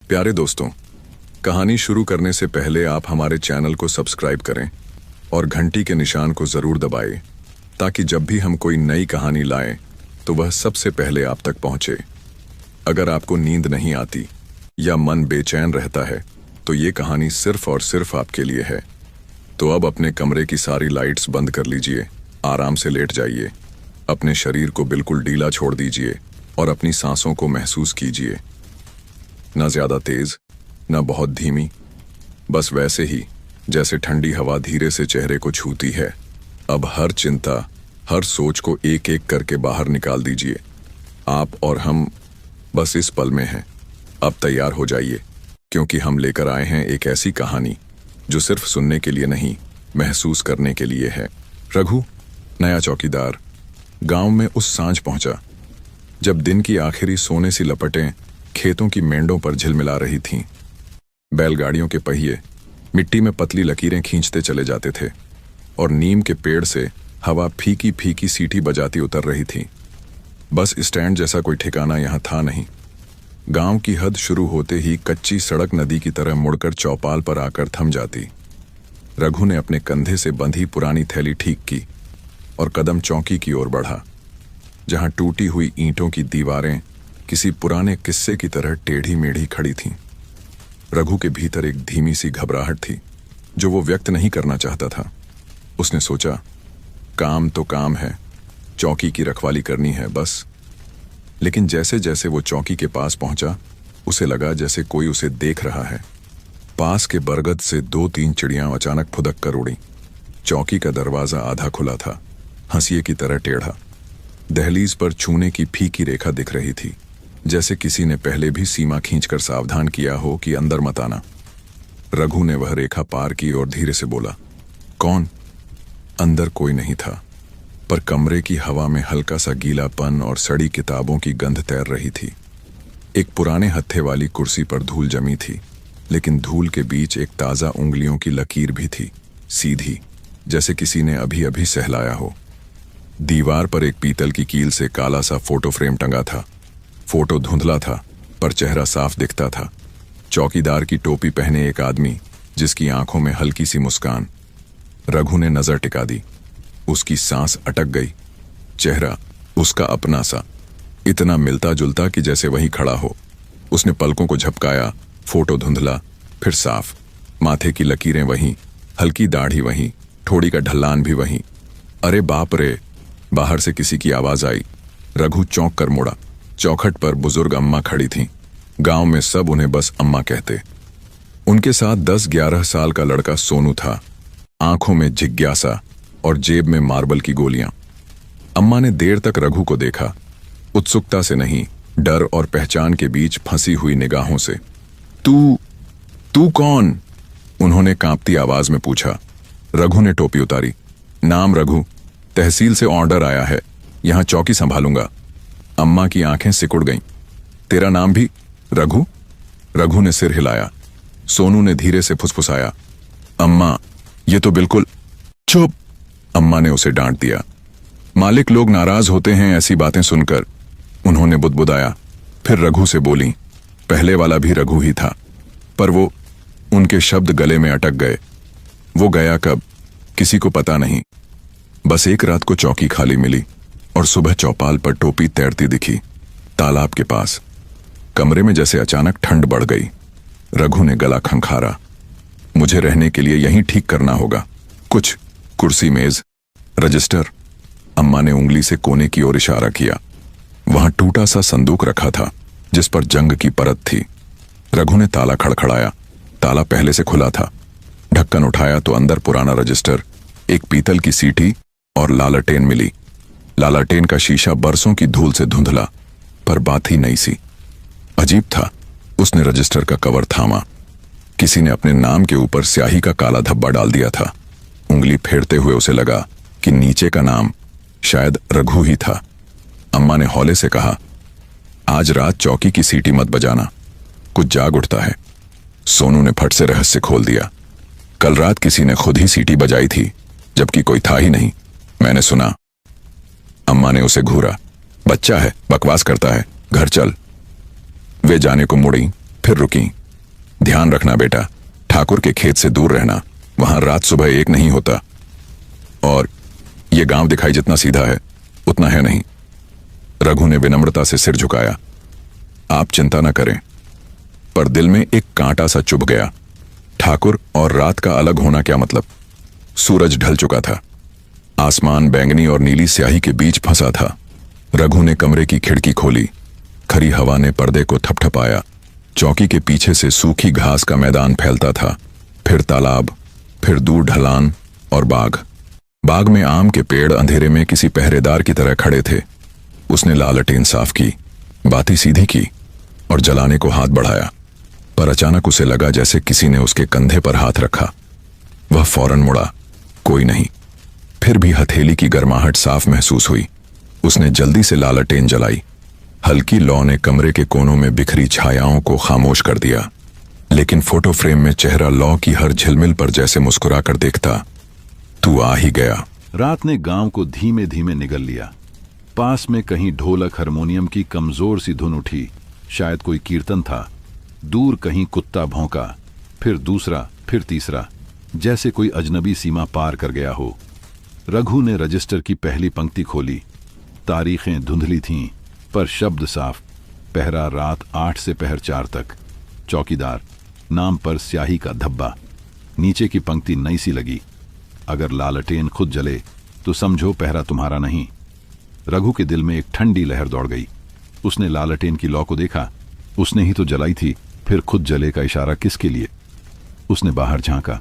प्यारे दोस्तों, कहानी शुरू करने से पहले आप हमारे चैनल को सब्सक्राइब करें और घंटी के निशान को ज़रूर दबाएं ताकि जब भी हम कोई नई कहानी लाएं तो वह सबसे पहले आप तक पहुंचे। अगर आपको नींद नहीं आती या मन बेचैन रहता है तो ये कहानी सिर्फ और सिर्फ आपके लिए है। तो अब अपने कमरे की सारी लाइट्स बंद कर लीजिए, आराम से लेट जाइए, अपने शरीर को बिल्कुल ढीला छोड़ दीजिए और अपनी सांसों को महसूस कीजिए। न ज़्यादा तेज, न बहुत धीमी, बस वैसे ही जैसे ठंडी हवा धीरे से चेहरे को छूती है। अब हर चिंता, हर सोच को एक एक करके बाहर निकाल दीजिए। आप और हम बस इस पल में हैं। अब तैयार हो जाइए, क्योंकि हम लेकर आए हैं एक ऐसी कहानी जो सिर्फ सुनने के लिए नहीं, महसूस करने के लिए है। रघु, नया चौकीदार, गांव में उस सांझ पहुंचा जब दिन की आखिरी सोने सी लपटें खेतों की मेंढों पर झिलमिला रही थीं। बैलगाड़ियों के पहिए मिट्टी में पतली लकीरें खींचते चले जाते थे और नीम के पेड़ से हवा फीकी फीकी सीटी बजाती उतर रही थी। बस स्टैंड जैसा कोई ठिकाना यहाँ था नहीं। गांव की हद शुरू होते ही कच्ची सड़क नदी की तरह मुड़कर चौपाल पर आकर थम जाती। रघु ने अपने कंधे से बंधी पुरानी थैली ठीक की और कदम चौकी की ओर बढ़ा, जहां टूटी हुई ईंटों की दीवारें किसी पुराने किस्से की तरह टेढ़ी मेढ़ी खड़ी थीं। रघु के भीतर एक धीमी सी घबराहट थी जो वो व्यक्त नहीं करना चाहता था। उसने सोचा, काम तो काम है, चौकी की रखवाली करनी है बस। लेकिन जैसे जैसे वो चौकी के पास पहुंचा, उसे लगा जैसे कोई उसे देख रहा है। पास के बरगद से 2-3 चिड़ियां अचानक फुदक कर उड़ी। चौकी का दरवाजा आधा खुला था, हंसिए की तरह टेढ़ा। दहलीज पर छूने की फीकी रेखा दिख रही थी, जैसे किसी ने पहले भी सीमा खींचकर सावधान किया हो कि अंदर मत आना। रघु ने वह रेखा पार की और धीरे से बोला, कौन? अंदर कोई नहीं था, पर कमरे की हवा में हल्का सा गीलापन और सड़ी किताबों की गंध तैर रही थी। एक पुराने हत्थे वाली कुर्सी पर धूल जमी थी, लेकिन धूल के बीच एक ताज़ा उंगलियों की लकीर भी थी, सीधी, जैसे किसी ने अभी अभी सहलाया हो। दीवार पर एक पीतल की कील से काला सा फोटो फ्रेम टंगा था। फोटो धुंधला था, पर चेहरा साफ दिखता था। चौकीदार की टोपी पहने एक आदमी, जिसकी आंखों में हल्की सी मुस्कान। रघु ने नजर टिका दी। उसकी सांस अटक गई। चेहरा उसका अपना सा, इतना मिलता जुलता कि जैसे वहीं खड़ा हो। उसने पलकों को झपकाया। फोटो धुंधला, फिर साफ। माथे की लकीरें वहीं, हल्की दाढ़ी वहीं, ठोड़ी का ढलान भी वहीं। अरे बाप रे! बाहर से किसी की आवाज आई। रघु चौंक कर मुड़ा। चौखट पर बुजुर्ग अम्मा खड़ी थीं। गांव में सब उन्हें बस अम्मा कहते। उनके साथ 10-11 साल का लड़का सोनू था, आंखों में जिज्ञासा और जेब में मार्बल की गोलियां। अम्मा ने देर तक रघु को देखा, उत्सुकता से नहीं, डर और पहचान के बीच फंसी हुई निगाहों से। तू कौन? उन्होंने कांपती आवाज में पूछा। रघु ने टोपी उतारी। नाम रघु, तहसील से ऑर्डर आया है, यहां चौकी संभालूंगा। अम्मा की आंखें सिकुड़ गईं। तेरा नाम भी रघु? रघु ने सिर हिलाया। सोनू ने धीरे से फुसफुसाया, अम्मा ये तो बिल्कुल। चुप! अम्मा ने उसे डांट दिया। मालिक लोग नाराज होते हैं ऐसी बातें सुनकर, उन्होंने बुदबुदाया। फिर रघु से बोली, पहले वाला भी रघु ही था, पर वो, उनके शब्द गले में अटक गए। वो गया कब, किसी को पता नहीं। बस एक रात को चौकी खाली मिली और सुबह चौपाल पर टोपी तैरती दिखी, तालाब के पास। कमरे में जैसे अचानक ठंड बढ़ गई। रघु ने गला खंखारा। मुझे रहने के लिए यहीं ठीक करना होगा कुछ, कुर्सी, मेज, रजिस्टर। अम्मा ने उंगली से कोने की ओर इशारा किया। वहां टूटा सा संदूक रखा था, जिस पर जंग की परत थी। रघु ने ताला खड़खड़ाया। ताला पहले से खुला था। ढक्कन उठाया तो अंदर पुराना रजिस्टर, एक पीतल की सीटी और लालटेन मिली। लालटेन का शीशा बरसों की धूल से धुंधला, पर बात ही नई सी। अजीब था। उसने रजिस्टर का कवर थामा। किसी ने अपने नाम के ऊपर स्याही का काला धब्बा डाल दिया था। उंगली फेरते हुए उसे लगा कि नीचे का नाम शायद रघु ही था। अम्मा ने हौले से कहा, आज रात चौकी की सीटी मत बजाना, कुछ जाग उठता है। सोनू ने फट से रहस्य खोल दिया। कल रात किसी ने खुद ही सीटी बजाई थी, जबकि कोई था ही नहीं, मैंने सुना। अम्मा ने उसे घूरा। बच्चा है, बकवास करता है, घर चल। वे जाने को मुड़ी, फिर रुकी। ध्यान रखना बेटा, ठाकुर के खेत से दूर रहना, वहां रात सुबह एक नहीं होता। और ये गांव दिखाई जितना सीधा है उतना है नहीं। रघु ने विनम्रता से सिर झुकाया। आप चिंता न करें। पर दिल में एक कांटा सा चुभ गया। ठाकुर और रात का अलग होना क्या मतलब? सूरज ढल चुका था, आसमान बैंगनी और नीली स्याही के बीच फंसा था। रघु ने कमरे की खिड़की खोली। खरी हवा ने पर्दे को थपथपाया। चौकी के पीछे से सूखी घास का मैदान फैलता था, फिर तालाब, फिर दूर ढलान और बाग। बाग में आम के पेड़ अंधेरे में किसी पहरेदार की तरह खड़े थे। उसने लालटेन साफ की, बाती सीधी की और जलाने को हाथ बढ़ाया, पर अचानक उसे लगा जैसे किसी ने उसके कंधे पर हाथ रखा। वह फौरन मुड़ा, कोई नहीं। फिर भी हथेली की गर्माहट साफ महसूस हुई। उसने जल्दी से लालटेन जलाई। हल्की लौ ने कमरे के कोनों में बिखरी छायाओं को खामोश कर दिया, लेकिन फोटो फ्रेम में चेहरा लौ की हर झिलमिल पर जैसे मुस्कुरा कर देखता। तू आ ही गया। रात ने गांव को धीमे धीमे निगल लिया। पास में कहीं ढोलक हारमोनियम की कमजोर सी धुन उठी, शायद कोई कीर्तन था। दूर कहीं कुत्ता भौंका, फिर दूसरा, फिर तीसरा, जैसे कोई अजनबी सीमा पार कर गया हो। रघु ने रजिस्टर की पहली पंक्ति खोली। तारीखें धुंधली थीं, पर शब्द साफ। पहरा रात 8 से पहर 4 तक। चौकीदार, नाम पर स्याही का धब्बा। नीचे की पंक्ति नई सी लगी। अगर लालटेन खुद जले तो समझो पहरा तुम्हारा नहीं। रघु के दिल में एक ठंडी लहर दौड़ गई। उसने लालटेन की लौ को देखा। उसने ही तो जलाई थी, फिर खुद जले का इशारा किसके लिए? उसने बाहर झांका।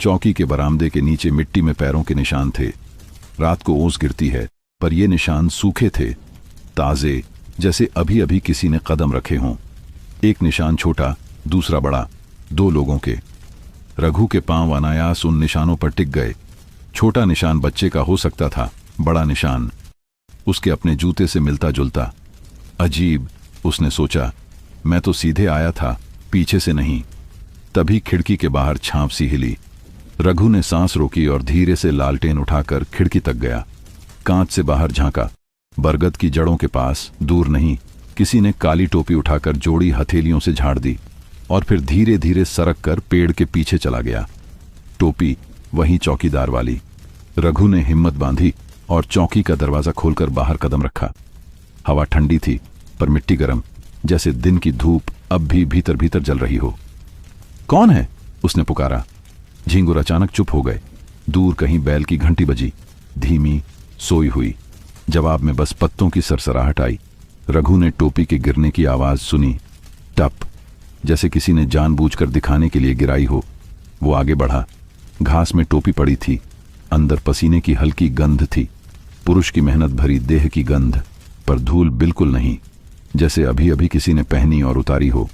चौकी के बरामदे के नीचे मिट्टी में पैरों के निशान थे। रात को ओस गिरती है, पर ये निशान सूखे थे, ताजे, जैसे अभी अभी किसी ने कदम रखे हों। एक निशान छोटा, दूसरा बड़ा, 2 लोगों के। रघु के पांव अनायास उन निशानों पर टिक गए। छोटा निशान बच्चे का हो सकता था, बड़ा निशान उसके अपने जूते से मिलता जुलता। अजीब, उसने सोचा, मैं तो सीधे आया था, पीछे से नहीं। तभी खिड़की के बाहर छांव सी हिली। रघु ने सांस रोकी और धीरे से लालटेन उठाकर खिड़की तक गया। कांच से बाहर झांका। बरगद की जड़ों के पास, दूर नहीं, किसी ने काली टोपी उठाकर जोड़ी हथेलियों से झाड़ दी और फिर धीरे धीरे सरक कर पेड़ के पीछे चला गया। टोपी वहीं चौकीदार वाली। रघु ने हिम्मत बांधी और चौकी का दरवाजा खोलकर बाहर कदम रखा। हवा ठंडी थी, पर मिट्टी गर्म, जैसे दिन की धूप अब भी भीतर भीतर जल रही हो। कौन है? उसने पुकारा। झिंगुर अचानक चुप हो गए। दूर कहीं बैल की घंटी बजी, धीमी, सोई हुई। जवाब में बस पत्तों की सरसराहट आई। रघु ने टोपी के गिरने की आवाज सुनी, टप, जैसे किसी ने जानबूझकर दिखाने के लिए गिराई हो। वो आगे बढ़ा। घास में टोपी पड़ी थी, अंदर पसीने की हल्की गंध थी, पुरुष की मेहनत भरी देह की गंध, पर धूल बिल्कुल नहीं, जैसे अभी अभी किसी ने पहनी और उतारी हो।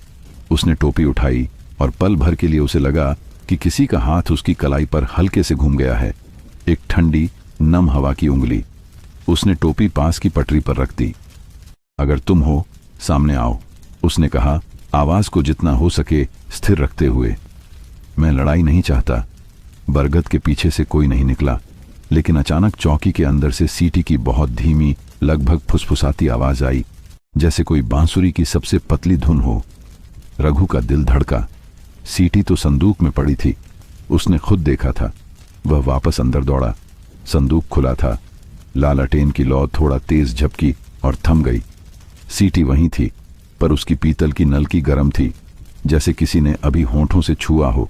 उसने टोपी उठाई और पल भर के लिए उसे लगा कि किसी का हाथ उसकी कलाई पर हल्के से घूम गया है, एक ठंडी नम हवा की उंगली। उसने टोपी पास की पटरी पर रख दी। अगर तुम हो, सामने आओ, उसने कहा, आवाज को जितना हो सके स्थिर रखते हुए। मैं लड़ाई नहीं चाहता। बरगद के पीछे से कोई नहीं निकला, लेकिन अचानक चौकी के अंदर से सीटी की बहुत धीमी, लगभग फुसफुसाती आवाज आई, जैसे कोई बांसुरी की सबसे पतली धुन हो। रघु का दिल धड़का। सीटी तो संदूक में पड़ी थी, उसने खुद देखा था। वह वापस अंदर दौड़ा। संदूक खुला था। लालटेन की लौ थोड़ा तेज झपकी और थम गई। सीटी वहीं थी, पर उसकी पीतल की नलकी गर्म थी, जैसे किसी ने अभी होंठों से छुआ हो।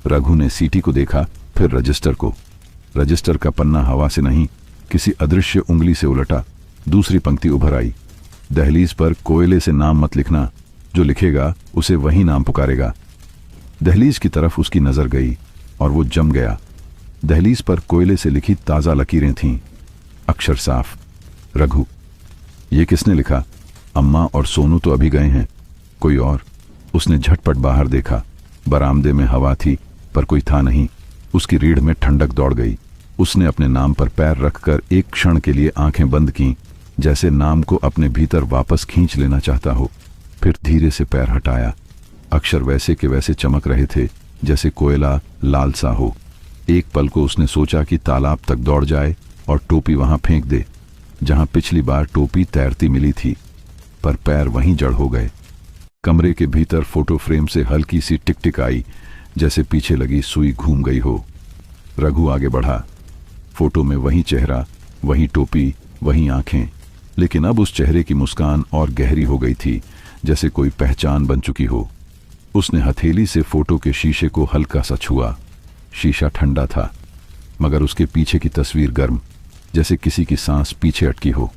रघु ने सीटी को देखा, फिर रजिस्टर को। रजिस्टर का पन्ना हवा से नहीं, किसी अदृश्य उंगली से उलटा। दूसरी पंक्ति उभर आई, दहलीज पर कोयले से नाम मत लिखना, जो लिखेगा उसे वही नाम पुकारेगा। दहलीज की तरफ उसकी नजर गई और वो जम गया। दहलीज पर कोयले से लिखी ताजा लकीरें थीं, अक्षर साफ, रघु। ये किसने लिखा? अम्मा और सोनू तो अभी गए हैं, कोई और? उसने झटपट बाहर देखा। बरामदे में हवा थी, पर कोई था नहीं। उसकी रीढ़ में ठंडक दौड़ गई। उसने अपने नाम पर पैर रखकर एक क्षण के लिए आंखें बंद कीं, जैसे नाम को अपने भीतर वापस खींच लेना चाहता हो। फिर धीरे से पैर हटाया। अक्षर वैसे के वैसे चमक रहे थे, जैसे कोयला लाल सा हो। एक पल को उसने सोचा कि तालाब तक दौड़ जाए और टोपी वहां फेंक दे, जहां पिछली बार टोपी तैरती मिली थी, पर पैर वहीं जड़ हो गए। कमरे के भीतर फोटो फ्रेम से हल्की सी टिक आई, जैसे पीछे लगी सुई घूम गई हो। रघु आगे बढ़ा। फोटो में वही चेहरा, वही टोपी, वही आंखें, लेकिन अब उस चेहरे की मुस्कान और गहरी हो गई थी, जैसे कोई पहचान बन चुकी हो। उसने हथेली से फोटो के शीशे को हल्का सा छुआ। शीशा ठंडा था, मगर उसके पीछे की तस्वीर गर्म, जैसे किसी की सांस पीछे अटकी हो।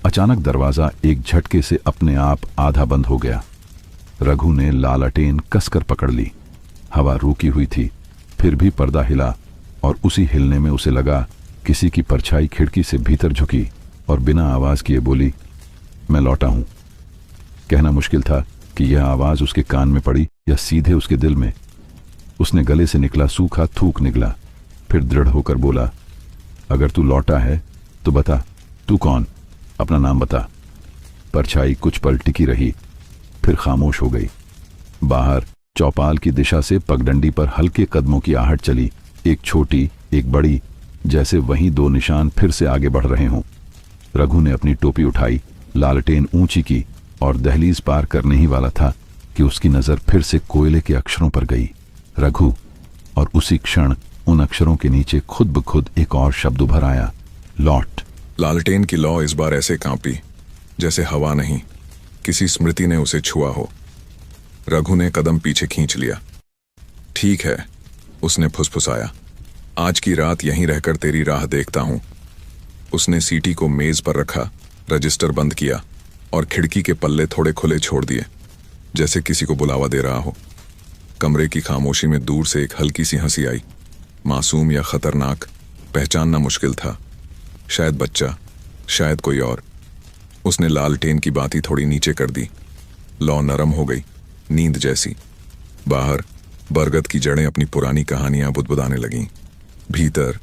अचानक दरवाजा एक झटके से अपने आप आधा बंद हो गया। रघु ने लालटेन कसकर पकड़ ली। हवा रुकी हुई थी, फिर भी पर्दा हिला, और उसी हिलने में उसे लगा किसी की परछाई खिड़की से भीतर झुकी और बिना आवाज किए बोली, मैं लौटा हूं। कहना मुश्किल था कि यह आवाज उसके कान में पड़ी या सीधे उसके दिल में। उसने गले से निकला सूखा थूक निकला, फिर दृढ़ होकर बोला, अगर तू लौटा है तो बता, तू कौन? अपना नाम बता। परछाई कुछ पल टिकी रही, फिर खामोश हो गई। बाहर चौपाल की दिशा से पगडंडी पर हल्के कदमों की आहट चली, एक छोटी, एक बड़ी, जैसे वहीं दो निशान फिर से आगे बढ़ रहे हों। रघु ने अपनी टोपी उठाई, लालटेन ऊंची की और दहलीज पार करने ही वाला था कि उसकी नजर फिर से कोयले के अक्षरों पर गई, रघु। और उसी क्षण उन अक्षरों के नीचे खुद ब खुद एक और शब्द उभर आया, लौट। लालटेन की लौ इस बार ऐसे कांपी जैसे हवा नहीं, किसी स्मृति ने उसे छुआ हो। रघु ने कदम पीछे खींच लिया। ठीक है, उसने फुसफुसाया, आज की रात यहीं रहकर तेरी राह देखता हूं। उसने सीटी को मेज पर रखा, रजिस्टर बंद किया और खिड़की के पल्ले थोड़े खुले छोड़ दिए, जैसे किसी को बुलावा दे रहा हो। कमरे की खामोशी में दूर से एक हल्की सी हंसी आई, मासूम या खतरनाक पहचानना मुश्किल था। शायद बच्चा, शायद कोई और। उसने लालटेन की बाती थोड़ी नीचे कर दी। लौ नरम हो गई, नींद जैसी। बाहर बरगद की जड़ें अपनी पुरानी कहानियां बुदबुदाने लगीं। भीतर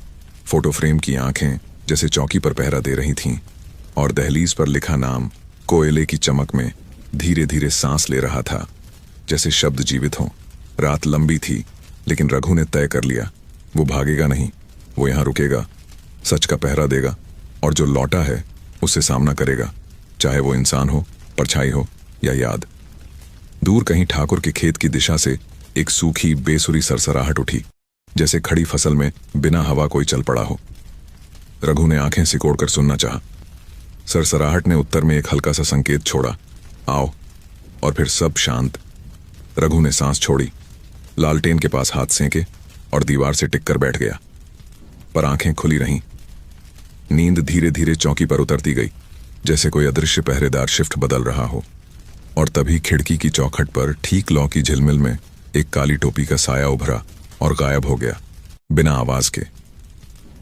फोटो फ्रेम की आंखें जैसे चौकी पर पहरा दे रही थीं, और दहलीज पर लिखा नाम कोयले की चमक में धीरे धीरे सांस ले रहा था, जैसे शब्द जीवित हों। रात लंबी थी, लेकिन रघु ने तय कर लिया, वो भागेगा नहीं, वो यहां रुकेगा, सच का पहरा देगा, और जो लौटा है उससे सामना करेगा, चाहे वो इंसान हो, परछाई हो या याद। दूर कहीं ठाकुर के खेत की दिशा से एक सूखी बेसुरी सरसराहट उठी, जैसे खड़ी फसल में बिना हवा कोई चल पड़ा हो। रघु ने आंखें सिकोड़कर सुनना चाहा। सरसराहट ने उत्तर में एक हल्का सा संकेत छोड़ा, आओ, और फिर सब शांत। रघु ने सांस छोड़ी, लालटेन के पास हाथ सेंके और दीवार से टिक कर बैठ गया, पर आंखें खुली रहीं। नींद धीरे धीरे चौकी पर उतरती गई, जैसे कोई अदृश्य पहरेदार शिफ्ट बदल रहा हो। और तभी खिड़की की चौखट पर ठीक लौ की झिलमिल में एक काली टोपी का साया उभरा और गायब हो गया, बिना आवाज के।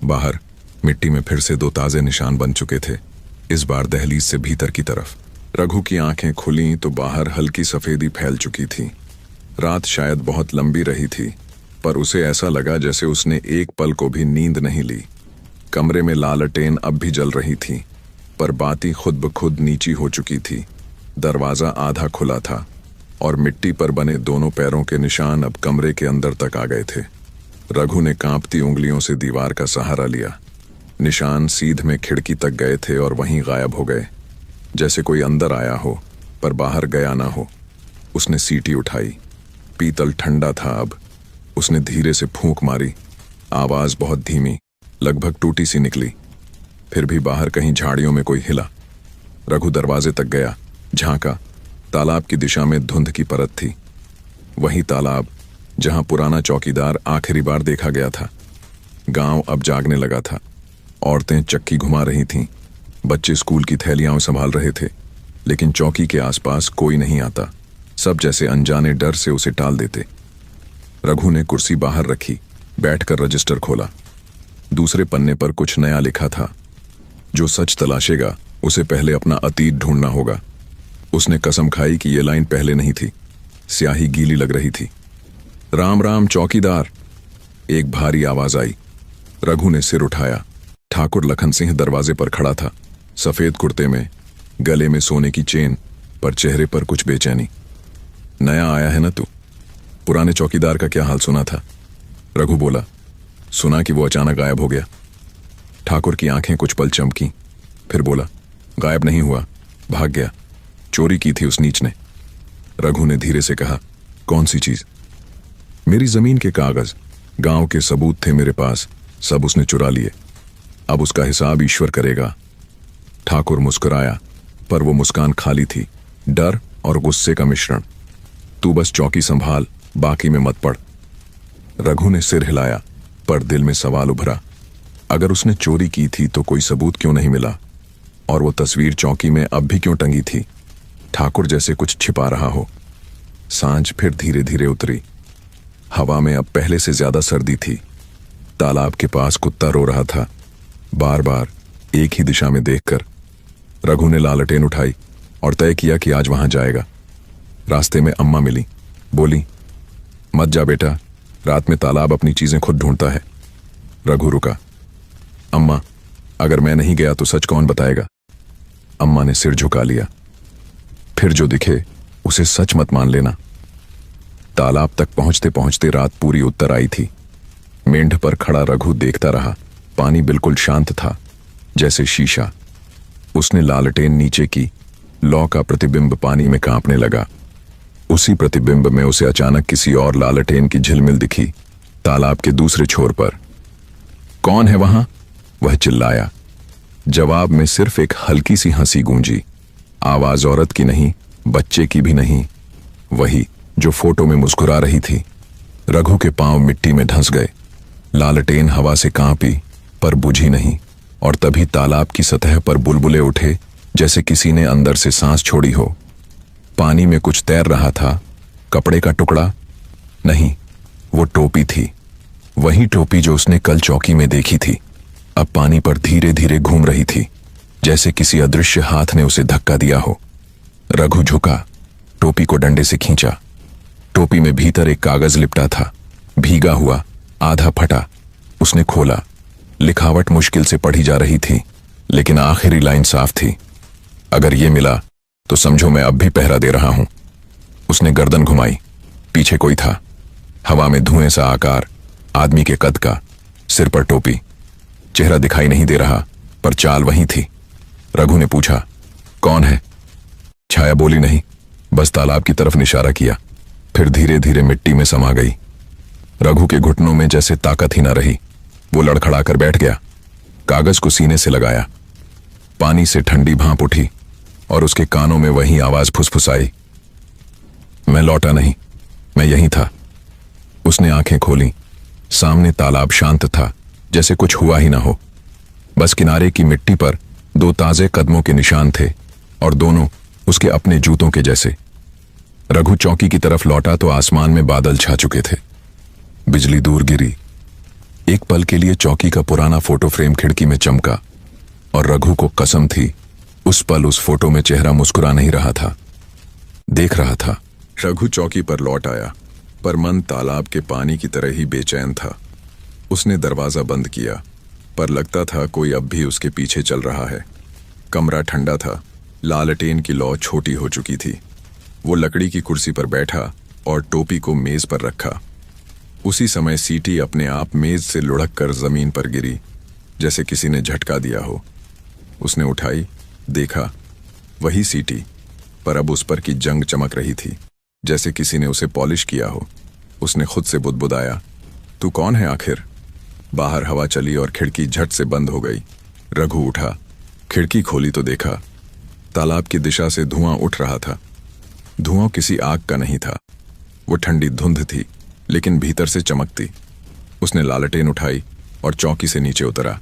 बाहर मिट्टी में फिर से दो ताजे निशान बन चुके थे, इस बार दहलीज से भीतर की तरफ। रघु की आंखें खुलीं तो बाहर हल्की सफेदी फैल चुकी थी। रात शायद बहुत लंबी रही थी, पर उसे ऐसा लगा जैसे उसने एक पल को भी नींद नहीं ली। कमरे में लालटेन अब भी जल रही थी, पर बाती खुद ब खुद नीची हो चुकी थी। दरवाजा आधा खुला था और मिट्टी पर बने दोनों पैरों के निशान अब कमरे के अंदर तक आ गए थे। रघु ने कांपती उंगलियों से दीवार का सहारा लिया। निशान सीध में खिड़की तक गए थे और वहीं गायब हो गए, जैसे कोई अंदर आया हो पर बाहर गया ना हो। उसने सीटी उठाई। पीतल ठंडा था अब। उसने धीरे से फूंक मारी। आवाज बहुत धीमी, लगभग टूटी सी निकली। फिर भी बाहर कहीं झाड़ियों में कोई हिला। रघु दरवाजे तक गया, झांका। तालाब की दिशा में धुंध की परत थी, वही तालाब जहां पुराना चौकीदार आखिरी बार देखा गया था। गांव अब जागने लगा था। औरतें चक्की घुमा रही थीं, बच्चे स्कूल की थैलियां संभाल रहे थे, लेकिन चौकी के आसपास कोई नहीं आता। सब जैसे अनजाने डर से उसे टाल देते। रघु ने कुर्सी बाहर रखी, बैठकर रजिस्टर खोला। दूसरे पन्ने पर कुछ नया लिखा था। जो सच तलाशेगा उसे पहले अपना अतीत ढूंढना होगा। उसने कसम खाई कि यह लाइन पहले नहीं थी। स्याही गीली लग रही थी। राम राम चौकीदार, एक भारी आवाज आई। रघु ने सिर उठाया। ठाकुर लखन सिंह दरवाजे पर खड़ा था, सफेद कुर्ते में, गले में सोने की चेन, पर चेहरे पर कुछ बेचैनी। नया आया है ना तू? पुराने चौकीदार का क्या हाल सुना था? रघु बोला। सुना कि वो अचानक गायब हो गया। ठाकुर की आंखें कुछ पल चमकी, फिर बोला, गायब नहीं हुआ, भाग गया। चोरी की थी उस नीच ने। रघु ने धीरे से कहा, कौन सी चीज? मेरी जमीन के कागज, गांव के सबूत थे मेरे पास, सब उसने चुरा लिए। अब उसका हिसाब ईश्वर करेगा। ठाकुर मुस्कुराया, पर वो मुस्कान खाली थी, डर और गुस्से का मिश्रण। तू बस चौकी संभाल, बाकी में मत पड़। रघु ने सिर हिलाया, पर दिल में सवाल उभरा, अगर उसने चोरी की थी तो कोई सबूत क्यों नहीं मिला? और वो तस्वीर चौकी में अब भी क्यों टंगी थी? ठाकुर जैसे कुछ छिपा रहा हो। सांझ फिर धीरे धीरे उतरी। हवा में अब पहले से ज्यादा सर्दी थी। तालाब के पास कुत्ता रो रहा था, बार बार एक ही दिशा में देखकर। रघु ने लालटेन उठाई और तय किया कि आज वहां जाएगा। रास्ते में अम्मा मिली, बोली, मत जा बेटा, रात में तालाब अपनी चीजें खुद ढूंढता है। रघु रुका। अम्मा, अगर मैं नहीं गया तो सच कौन बताएगा? अम्मा ने सिर झुका लिया। फिर जो दिखे उसे सच मत मान लेना। तालाब तक पहुंचते पहुंचते रात पूरी उतर आई थी। मेंढ पर खड़ा रघु देखता रहा। पानी बिल्कुल शांत था, जैसे शीशा। उसने लालटेन नीचे की, लौ का प्रतिबिंब पानी में कांपने लगा। उसी प्रतिबिंब में उसे अचानक किसी और लालटेन की झिलमिल दिखी, तालाब के दूसरे छोर पर। कौन है वहां? वह चिल्लाया। जवाब में सिर्फ एक हल्की सी हंसी गूंजी। आवाज औरत की नहीं, बच्चे की भी नहीं, वही जो फोटो में मुस्कुरा रही थी। रघु के पांव मिट्टी में धंस गए। लालटेन हवा से कांपी, पर बुझी नहीं, और तभी तालाब की सतह पर बुलबुले उठे, जैसे किसी ने अंदर से सांस छोड़ी हो। पानी में कुछ तैर रहा था। कपड़े का टुकड़ा? नहीं, वो टोपी थी, वही टोपी जो उसने कल चौकी में देखी थी। अब पानी पर धीरे धीरे घूम रही थी, जैसे किसी अदृश्य हाथ ने उसे धक्का दिया हो। रघु झुका, टोपी को डंडे से खींचा। टोपी में भीतर एक कागज लिपटा था, भीगा हुआ, आधा फटा। उसने खोला। लिखावट मुश्किल से पढ़ी जा रही थी, लेकिन आखिरी लाइन साफ थी, अगर ये मिला तो समझो मैं अब भी पहरा दे रहा हूं। उसने गर्दन घुमाई। पीछे कोई था, हवा में धुएं सा आकार, आदमी के कद का, सिर पर टोपी। चेहरा दिखाई नहीं दे रहा, पर चाल वही थी। रघु ने पूछा, कौन है? छाया बोली नहीं, बस तालाब की तरफ इशारा किया, फिर धीरे धीरे मिट्टी में समा गई। रघु के घुटनों में जैसे ताकत ही ना रही। वो लड़खड़ाकर बैठ गया, कागज को सीने से लगाया। पानी से ठंडी भांप उठी और उसके कानों में वही आवाज फुसफुसाई, मैं लौटा नहीं, मैं यहीं था। उसने आंखें खोली। सामने तालाब शांत था, जैसे कुछ हुआ ही ना हो। बस किनारे की मिट्टी पर 2 ताजे कदमों के निशान थे, और दोनों उसके अपने जूतों के जैसे। रघु चौकी की तरफ लौटा तो आसमान में बादल छा चुके थे। बिजली दूर गिरी। एक पल के लिए चौकी का पुराना फोटो फ्रेम खिड़की में चमका, और रघु को कसम थी उस पल उस फोटो में चेहरा मुस्कुरा नहीं रहा था, देख रहा था। रघु चौकी पर लौट आया, पर मन तालाब के पानी की तरह ही बेचैन था। उसने दरवाजा बंद किया, पर लगता था कोई अब भी उसके पीछे चल रहा है। कमरा ठंडा था, लालटेन की लौ छोटी हो चुकी थी। वो लकड़ी की कुर्सी पर बैठा और टोपी को मेज पर रखा। उसी समय सीटी अपने आप मेज से लुढ़क कर जमीन पर गिरी, जैसे किसी ने झटका दिया हो। उसने उठाई, देखा, वही सीटी, पर अब उस पर की जंग चमक रही थी, जैसे किसी ने उसे पॉलिश किया हो। उसने खुद से बुदबुदाया, तू कौन है आखिर? बाहर हवा चली और खिड़की झट से बंद हो गई। रघु उठा, खिड़की खोली तो देखा तालाब की दिशा से धुआं उठ रहा था। धुआं किसी आग का नहीं था, वो ठंडी धुंध थी, लेकिन भीतर से चमकती। उसने लालटेन उठाई और चौकी से नीचे उतरा।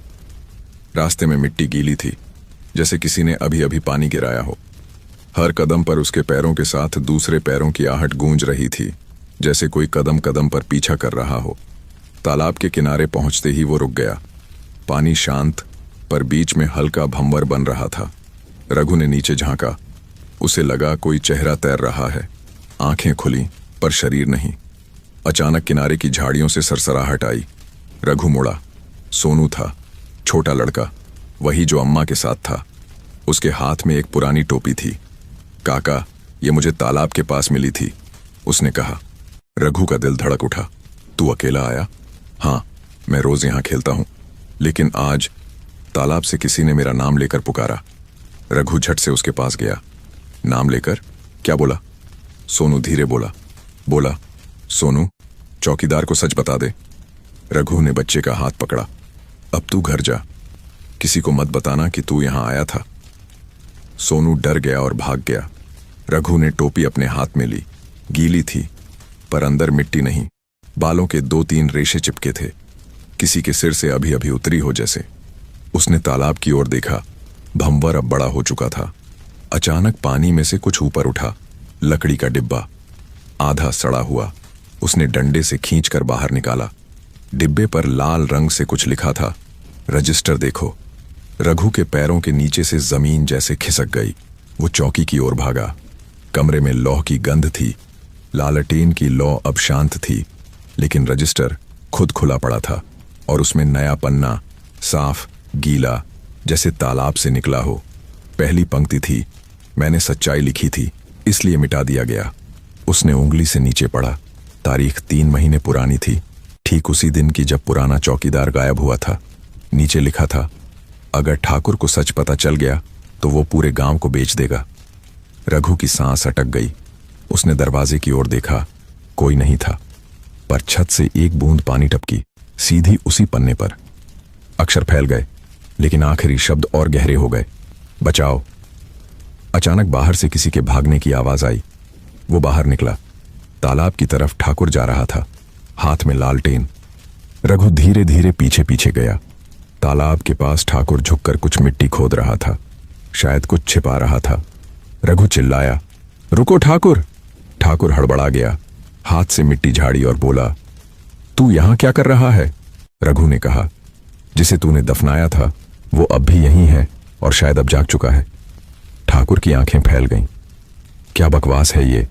रास्ते में मिट्टी गीली थी, जैसे किसी ने अभी अभी पानी गिराया हो। हर कदम पर उसके पैरों के साथ दूसरे पैरों की आहट गूंज रही थी, जैसे कोई कदम कदम पर पीछा कर रहा हो। तालाब के किनारे पहुंचते ही वो रुक गया। पानी शांत, पर बीच में हल्का भंवर बन रहा था। रघु ने नीचे झांका। उसे लगा कोई चेहरा तैर रहा है। आंखें खुली, पर शरीर नहीं। अचानक किनारे की झाड़ियों से सरसराहट आई। रघु मुड़ा। सोनू था, छोटा लड़का, वही जो अम्मा के साथ था। उसके हाथ में एक पुरानी टोपी थी। काका, ये मुझे तालाब के पास मिली थी, उसने कहा। रघु का दिल धड़क उठा। तू अकेला आया? हाँ, मैं रोज यहां खेलता हूं, लेकिन आज तालाब से किसी ने मेरा नाम लेकर पुकारा। रघु झट से उसके पास गया। नाम लेकर? क्या बोला? सोनू धीरे बोला। बोला, सोनू, चौकीदार को सच बता दे। रघु ने बच्चे का हाथ पकड़ा। अब तू घर जा, किसी को मत बताना कि तू यहां आया था। सोनू डर गया और भाग गया। रघु ने टोपी अपने हाथ में ली। गीली थी, पर अंदर मिट्टी नहीं, बालों के 2-3 रेशे चिपके थे, किसी के सिर से अभी अभी उतरी हो जैसे। उसने तालाब की ओर देखा। भंवर अब बड़ा हो चुका था। अचानक पानी में से कुछ ऊपर उठा। लकड़ी का डिब्बा, आधा सड़ा हुआ। उसने डंडे से खींचकर बाहर निकाला। डिब्बे पर लाल रंग से कुछ लिखा था, रजिस्टर देखो। रघु के पैरों के नीचे से जमीन जैसे खिसक गई। वो चौकी की ओर भागा। कमरे में लौह की गंध थी। लालटेन की लौ अब शांत थी, लेकिन रजिस्टर खुद खुला पड़ा था और उसमें नया पन्ना, साफ, गीला, जैसे तालाब से निकला हो। पहली पंक्ति थी, मैंने सच्चाई लिखी थी, इसलिए मिटा दिया गया। उसने उंगली से नीचे पढ़ा। तारीख 3 महीने पुरानी थी, ठीक उसी दिन की जब पुराना चौकीदार गायब हुआ था। नीचे लिखा था, अगर ठाकुर को सच पता चल गया तो वो पूरे गांव को बेच देगा। रघु की सांस अटक गई। उसने दरवाजे की ओर देखा। कोई नहीं था, पर छत से एक बूंद पानी टपकी, सीधी उसी पन्ने पर। अक्षर फैल गए, लेकिन आखिरी शब्द और गहरे हो गए, बचाओ। अचानक बाहर से किसी के भागने की आवाज आई। वो बाहर निकला। तालाब की तरफ ठाकुर जा रहा था, हाथ में लालटेन। रघु धीरे धीरे पीछे पीछे गया। तालाब के पास ठाकुर झुककर कुछ मिट्टी खोद रहा था, शायद कुछ छिपा रहा था। रघु चिल्लाया, रुको ठाकुर। ठाकुर हड़बड़ा गया, हाथ से मिट्टी झाड़ी और बोला, तू यहां क्या कर रहा है? रघु ने कहा, जिसे तूने दफनाया था वो अब भी यहीं है और शायद अब जाग चुका है। ठाकुर की आंखें फैल गईं। क्या बकवास है ये?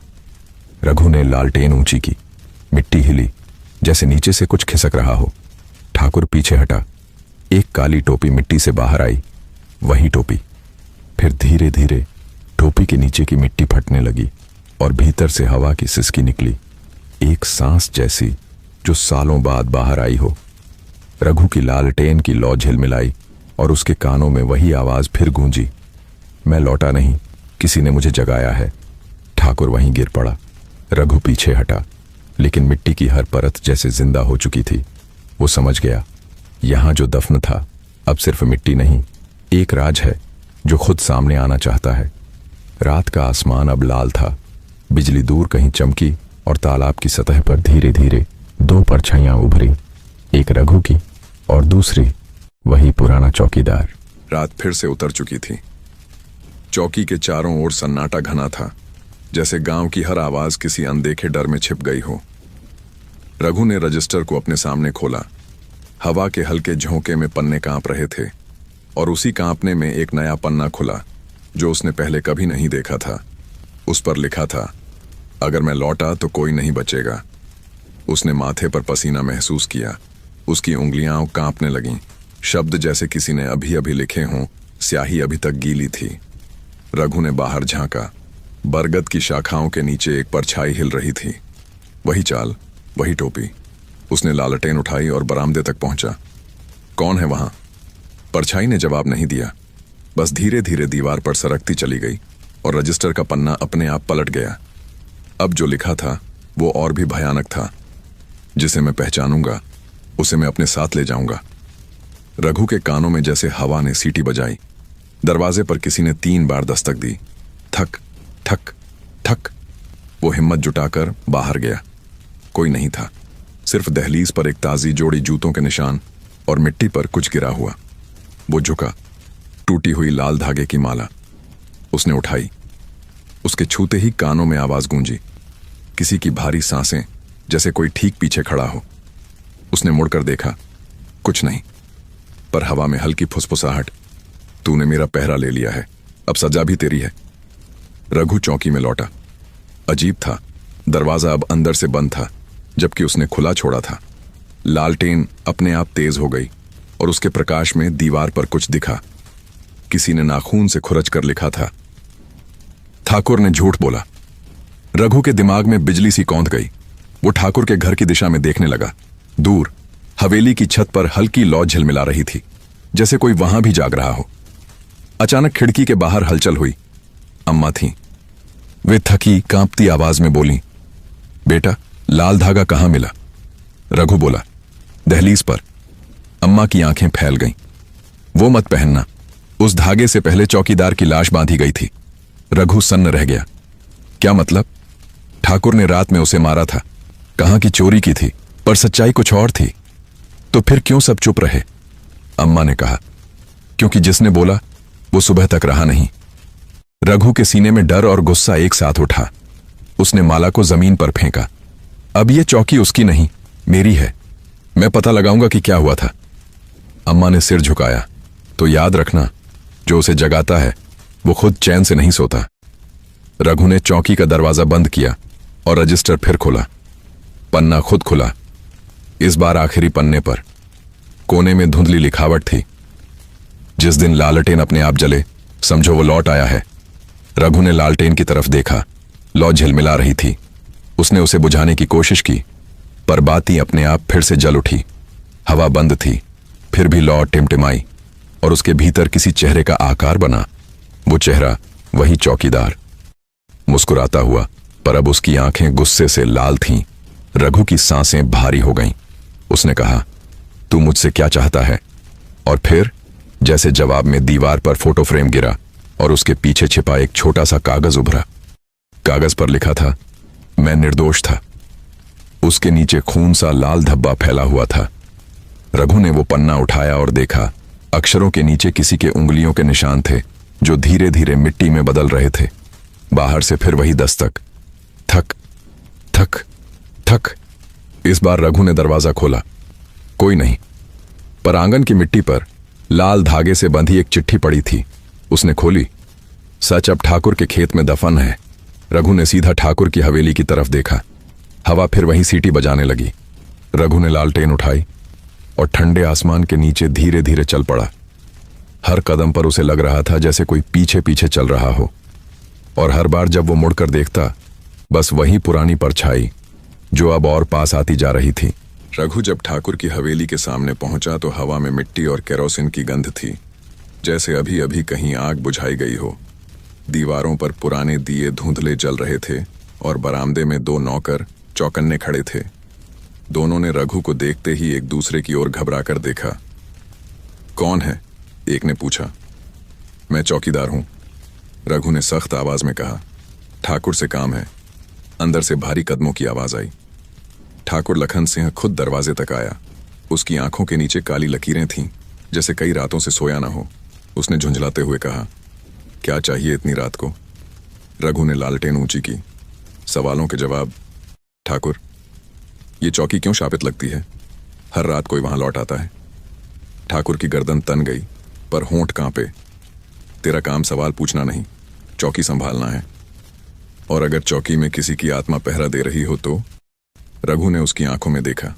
रघु ने लालटेन ऊंची की। मिट्टी हिली, जैसे नीचे से कुछ खिसक रहा हो। ठाकुर पीछे हटा। एक काली टोपी मिट्टी से बाहर आई, वही टोपी। फिर धीरे धीरे टोपी के नीचे की मिट्टी फटने लगी और भीतर से हवा की सिसकी निकली, एक सांस जैसी जो सालों बाद बाहर आई हो। रघु की लालटेन की लौ झिलमिलाई और उसके कानों में वही आवाज फिर गूंजी, मैं लौटा नहीं, किसी ने मुझे जगाया है। ठाकुर वहीं गिर पड़ा। रघु पीछे हटा, लेकिन मिट्टी की हर परत जैसे जिंदा हो चुकी थी। वो समझ गया, यहां जो दफन था अब सिर्फ मिट्टी नहीं, एक राज है जो खुद सामने आना चाहता है। रात का आसमान अब लाल था। बिजली दूर कहीं चमकी और तालाब की सतह पर धीरे धीरे 2 परछाइयां उभरी, एक रघु की और दूसरी वही पुराना चौकीदार। रात फिर से उतर चुकी थी। चौकी के चारों ओर सन्नाटा घना था, जैसे गांव की हर आवाज किसी अनदेखे डर में छिप गई हो। रघु ने रजिस्टर को अपने सामने खोला। हवा के हल्के झोंके में पन्ने कांप रहे थे और उसी कांपने में एक नया पन्ना खुला जो उसने पहले कभी नहीं देखा था। उस पर लिखा था, अगर मैं लौटा तो कोई नहीं बचेगा। उसने माथे पर पसीना महसूस किया। उसकी उंगलियां कांपने लगीं। शब्द जैसे किसी ने अभी अभी लिखे हों, स्याही अभी तक गीली थी। रघु ने बाहर झांका। बरगद की शाखाओं के नीचे एक परछाई हिल रही थी। वही चाल, वही टोपी। उसने लालटेन उठाई और बरामदे तक पहुंचा। कौन है वहां? परछाई ने जवाब नहीं दिया, बस धीरे धीरे दीवार पर सरकती चली गई और रजिस्टर का पन्ना अपने आप पलट गया। अब जो लिखा था वो और भी भयानक था। जिसे मैं पहचानूंगा उसे मैं अपने साथ ले जाऊंगा। रघु के कानों में जैसे हवा ने सीटी बजाई। दरवाजे पर किसी ने 3 बार दस्तक दी। ठक ठक ठक। वो हिम्मत जुटाकर बाहर गया। कोई नहीं था, सिर्फ दहलीज पर एक ताजी जोड़ी जूतों के निशान और मिट्टी पर कुछ गिरा हुआ। वो झुका। टूटी हुई लाल धागे की माला उसने उठाई। उसके छूते ही कानों में आवाज गूंजी, किसी की भारी सांसें, जैसे कोई ठीक पीछे खड़ा हो। उसने मुड़कर देखा, कुछ नहीं, पर हवा में हल्की फुसफुसाहट। तूने मेरा पहरा ले लिया है, अब सजा भी तेरी है। रघु चौकी में लौटा। अजीब था, दरवाजा अब अंदर से बंद था, जबकि उसने खुला छोड़ा था। लालटेन अपने आप तेज हो गई और उसके प्रकाश में दीवार पर कुछ दिखा। किसी ने नाखून से खुरच कर लिखा था, ठाकुर ने झूठ बोला। रघु के दिमाग में बिजली सी कौंध गई। वो ठाकुर के घर की दिशा में देखने लगा। दूर हवेली की छत पर हल्की लौ झिलमिला रही थी, जैसे कोई वहां भी जाग रहा हो। अचानक खिड़की के बाहर हलचल हुई। अम्मा थीं। वे थकी कांपती आवाज में बोली, बेटा लाल धागा कहाँ मिला? रघु बोला, दहलीज पर। अम्मा की आंखें फैल गईं। वो मत पहनना, उस धागे से पहले चौकीदार की लाश बांधी गई थी। रघु सन्न रह गया। क्या मतलब? ठाकुर ने रात में उसे मारा था, कहा कि चोरी की थी, पर सच्चाई कुछ और थी। तो फिर क्यों सब चुप रहे? अम्मा ने कहा, क्योंकि जिसने बोला वो सुबह तक रहा नहीं। रघु के सीने में डर और गुस्सा एक साथ उठा। उसने माला को जमीन पर फेंका। अब ये चौकी उसकी नहीं, मेरी है। मैं पता लगाऊंगा कि क्या हुआ था। अम्मा ने सिर झुकाया, तो याद रखना, जो उसे जगाता है वो खुद चैन से नहीं सोता। रघु ने चौकी का दरवाजा बंद किया और रजिस्टर फिर खोला। पन्ना खुद खुला। इस बार आखिरी पन्ने पर कोने में धुंधली लिखावट थी, जिस दिन लालटेन अपने आप जले, समझो वो लौट आया है। रघु ने लालटेन की तरफ देखा। लौ झिलमिला रही थी। उसने उसे बुझाने की कोशिश की, पर बाती अपने आप फिर से जल उठी। हवा बंद थी, फिर भी लौ टिमटिमाई और उसके भीतर किसी चेहरे का आकार बना। वो चेहरा वही चौकीदार, मुस्कुराता हुआ, पर अब उसकी आंखें गुस्से से लाल थीं। रघु की सांसें भारी हो गईं। उसने कहा, तू मुझसे क्या चाहता है? और फिर जैसे जवाब में दीवार पर फोटो फ्रेम गिरा और उसके पीछे छिपा एक छोटा सा कागज उभरा। कागज पर लिखा था, मैं निर्दोष था। उसके नीचे खून सा लाल धब्बा फैला हुआ था। रघु ने वो पन्ना उठाया और देखा। अक्षरों के नीचे किसी के उंगलियों के निशान थे, जो धीरे धीरे मिट्टी में बदल रहे थे। बाहर से फिर वही दस्तक, थक थक थक। इस बार रघु ने दरवाजा खोला। कोई नहीं, पर आंगन की मिट्टी पर लाल धागे से बंधी एक चिट्ठी पड़ी थी। उसने खोली। सच, अब ठाकुर के खेत में दफन है। रघु ने सीधा ठाकुर की हवेली की तरफ देखा। हवा फिर वहीं सीटी बजाने लगी। रघु ने लालटेन उठाई और ठंडे आसमान के नीचे धीरे धीरे चल पड़ा। हर कदम पर उसे लग रहा था जैसे कोई पीछे पीछे चल रहा हो, और हर बार जब वो मुड़कर देखता, बस वही पुरानी परछाई जो अब और पास आती जा रही थी। रघु जब ठाकुर की हवेली के सामने पहुंचा तो हवा में मिट्टी और केरोसिन की गंध थी, जैसे अभी अभी कहीं आग बुझाई गई हो। दीवारों पर पुराने दिए धुंधले जल रहे थे और बरामदे में दो नौकर चौकन्ने खड़े थे। दोनों ने रघु को देखते ही एक दूसरे की ओर घबराकर देखा। कौन है? एक ने पूछा। मैं चौकीदार हूं, रघु ने सख्त आवाज में कहा। ठाकुर से काम है। अंदर से भारी कदमों की आवाज आई। ठाकुर लखन सिंह खुद दरवाजे तक आया। उसकी आंखों के नीचे काली लकीरें थीं, जैसे कई रातों से सोया ना हो। उसने झुंझलाते हुए कहा, क्या चाहिए इतनी रात को? रघु ने लालटेन ऊंची की। सवालों के जवाब। ठाकुर, ये चौकी क्यों शापित लगती है? हर रात कोई वहां लौट आता है। ठाकुर की गर्दन तन गई, पर होंठ कांपे। तेरा काम सवाल पूछना नहीं, चौकी संभालना है। और अगर चौकी में किसी की आत्मा पहरा दे रही हो तो? रघु ने उसकी आंखों में देखा।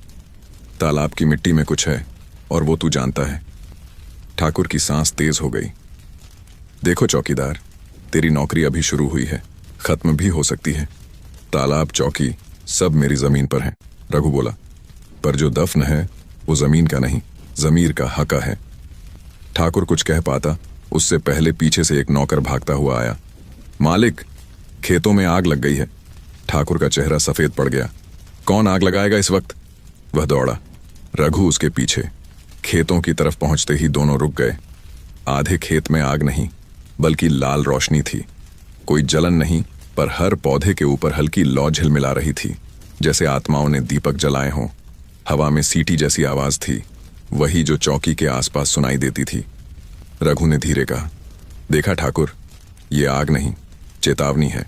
तालाब की मिट्टी में कुछ है, और वो तू जानता है। ठाकुर की सांस तेज हो गई। देखो चौकीदार, तेरी नौकरी अभी शुरू हुई है, खत्म भी हो सकती है। तालाब, चौकी सब मेरी जमीन पर है। रघु बोला, पर जो दफन है वो जमीन का नहीं, जमीर का हका है। ठाकुर कुछ कह पाता, उससे पहले पीछे से एक नौकर भागता हुआ आया। मालिक, खेतों में आग लग गई है। ठाकुर का चेहरा सफेद पड़ गया। कौन आग लगाएगा इस वक्त? वह दौड़ा। रघु उसके पीछे। खेतों की तरफ पहुंचते ही दोनों रुक गए। आधे खेत में आग नहीं, बल्कि लाल रोशनी थी। कोई जलन नहीं, पर हर पौधे के ऊपर हल्की लौ झिलमिला रही थी, जैसे आत्माओं ने दीपक जलाए हों। हवा में सीटी जैसी आवाज थी, वही जो चौकी के आसपास सुनाई देती थी। रघु ने धीरे कहा, देखा ठाकुर, ये आग नहीं, चेतावनी है।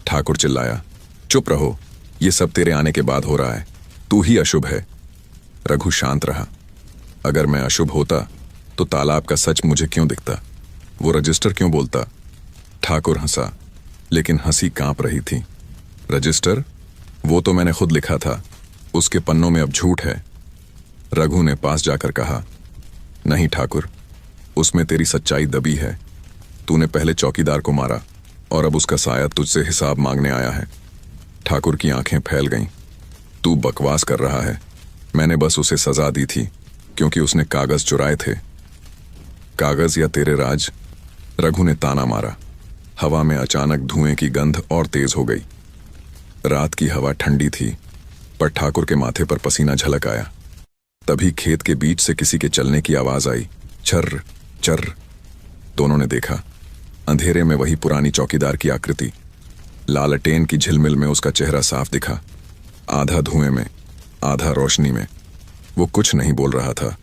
ठाकुर चिल्लाया, चुप रहो, ये सब तेरे आने के बाद हो रहा है। तू ही अशुभ है। रघु शांत रहा। अगर मैं अशुभ होता तो तालाब का सच मुझे क्यों दिखता? वो रजिस्टर क्यों बोलता? ठाकुर हंसा, लेकिन हंसी कांप रही थी। रजिस्टर? वो तो मैंने खुद लिखा था, उसके पन्नों में अब झूठ है। रघु ने पास जाकर कहा, नहीं ठाकुर, उसमें तेरी सच्चाई दबी है। तूने पहले चौकीदार को मारा और अब उसका साया तुझसे हिसाब मांगने आया है। ठाकुर की आंखें फैल गईं। तू बकवास कर रहा है। मैंने बस उसे सजा दी थी क्योंकि उसने कागज चुराए थे। कागज या तेरे राज? रघु ने ताना मारा। हवा में अचानक धुएं की गंध और तेज हो गई। रात की हवा ठंडी थी, पर ठाकुर के माथे पर पसीना झलक आया। तभी खेत के बीच से किसी के चलने की आवाज आई, चर्र चर्र। दोनों ने देखा, अंधेरे में वही पुरानी चौकीदार की आकृति। लालटेन की झिलमिल में उसका चेहरा साफ दिखा, आधा धुएं में आधा रोशनी में। वो कुछ नहीं बोल रहा था,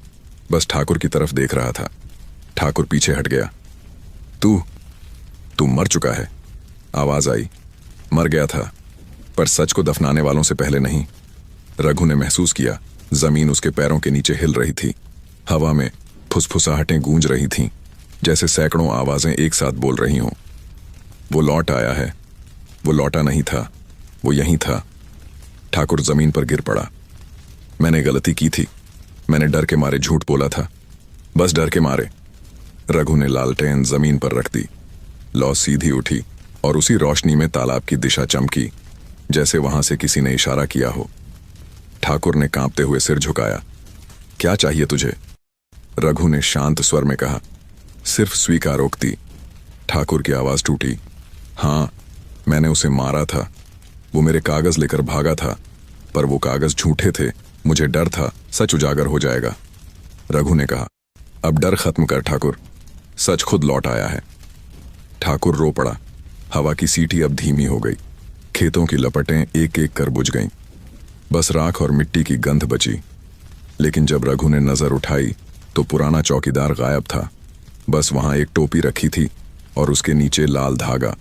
बस ठाकुर की तरफ देख रहा था। ठाकुर पीछे हट गया। तू मर चुका है, आवाज आई। मर गया था, पर सच को दफनाने वालों से पहले नहीं। रघु ने महसूस किया, जमीन उसके पैरों के नीचे हिल रही थी। हवा में फुसफुसाहटें गूंज रही थीं, जैसे सैकड़ों आवाजें एक साथ बोल रही हों। वो लौट आया है। वो लौटा नहीं था, वो यहीं था। ठाकुर जमीन पर गिर पड़ा। मैंने गलती की थी, मैंने डर के मारे झूठ बोला था, बस डर के मारे। रघु ने लालटेन जमीन पर रख दी। लौ सीधी उठी और उसी रोशनी में तालाब की दिशा चमकी, जैसे वहां से किसी ने इशारा किया हो। ठाकुर ने कांपते हुए सिर झुकाया। क्या चाहिए तुझे? रघु ने शांत स्वर में कहा। सिर्फ स्वीकारोक्ति। ठाकुर की आवाज टूटी। हाँ, मैंने उसे मारा था। वो मेरे कागज लेकर भागा था, पर वो कागज झूठे थे। मुझे डर था सच उजागर हो जाएगा। रघु ने कहा, अब डर खत्म कर ठाकुर, सच खुद लौट आया है। ठाकुर रो पड़ा। हवा की सीटी अब धीमी हो गई। खेतों की लपटें एक एक कर बुझ गईं। बस राख और मिट्टी की गंध बची। लेकिन जब रघु ने नजर उठाई तो पुराना चौकीदार गायब था। बस वहां एक टोपी रखी थी और उसके नीचे लाल धागा।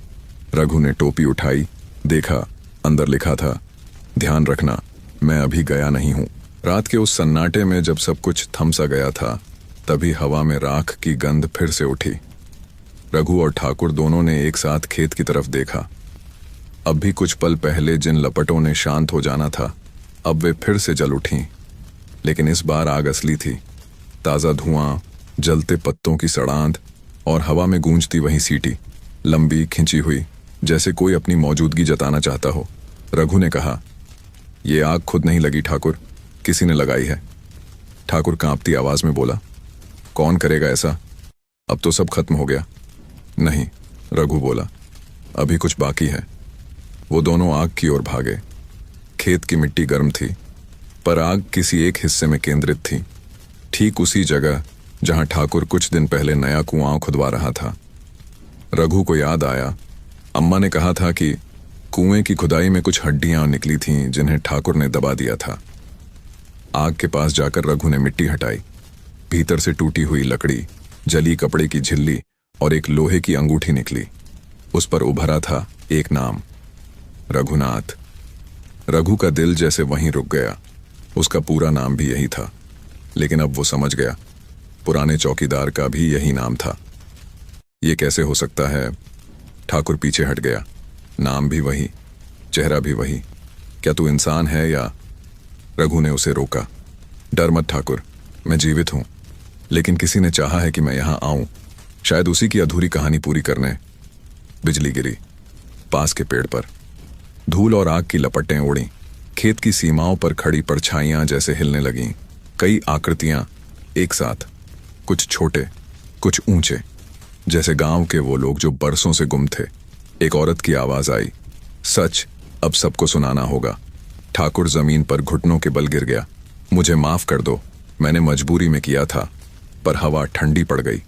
रघु ने टोपी उठाई, देखा, अंदर लिखा था, ध्यान रखना, मैं अभी गया नहीं हूं। रात के उस सन्नाटे में जब सब कुछ थम सा गया था, तभी हवा में राख की गंध फिर से उठी। रघु और ठाकुर दोनों ने एक साथ खेत की तरफ देखा। अब भी कुछ पल पहले जिन लपटों ने शांत हो जाना था, अब वे फिर से जल उठीं। लेकिन इस बार आग असली थी। ताज़ा धुआं, जलते पत्तों की सड़ांध और हवा में गूंजती वही सीटी, लंबी खिंची हुई, जैसे कोई अपनी मौजूदगी जताना चाहता हो। रघु ने कहा, ये आग खुद नहीं लगी ठाकुर, किसी ने लगाई है। ठाकुर कांपती आवाज में बोला, कौन करेगा ऐसा? अब तो सब खत्म हो गया। नहीं, रघु बोला, अभी कुछ बाकी है। वो दोनों आग की ओर भागे। खेत की मिट्टी गर्म थी, पर आग किसी एक हिस्से में केंद्रित थी, ठीक उसी जगह जहां ठाकुर कुछ दिन पहले नया कुआं खुदवा रहा था। रघु को याद आया, अम्मा ने कहा था कि कुएं की खुदाई में कुछ हड्डियां निकली थीं जिन्हें ठाकुर ने दबा दिया था। आग के पास जाकर रघु ने मिट्टी हटाई। भीतर से टूटी हुई लकड़ी, जली कपड़े की झिल्ली और एक लोहे की अंगूठी निकली। उस पर उभरा था एक नाम, रघुनाथ। रघु का दिल जैसे वहीं रुक गया। उसका पूरा नाम भी यही था। लेकिन अब वो समझ गया, पुराने चौकीदार का भी यही नाम था। ये कैसे हो सकता है? ठाकुर पीछे हट गया। नाम भी वही, चेहरा भी वही। क्या तू इंसान है या? रघु ने उसे रोका। डर मत ठाकुर, मैं जीवित हूं, लेकिन किसी ने चाहा है कि मैं यहां आऊं, शायद उसी की अधूरी कहानी पूरी करने। बिजली गिरी पास के पेड़ पर। धूल और आग की लपटें उड़ी। खेत की सीमाओं पर खड़ी परछाइयां जैसे हिलने लगीं। कई आकृतियां एक साथ, कुछ छोटे, कुछ ऊंचे, जैसे गांव के वो लोग जो बरसों से गुम थे। एक औरत की आवाज आई, सच अब सबको सुनाना होगा। ठाकुर जमीन पर घुटनों के बल गिर गया। मुझे माफ कर दो, मैंने मजबूरी में किया था। पर हवा ठंडी पड़ गई।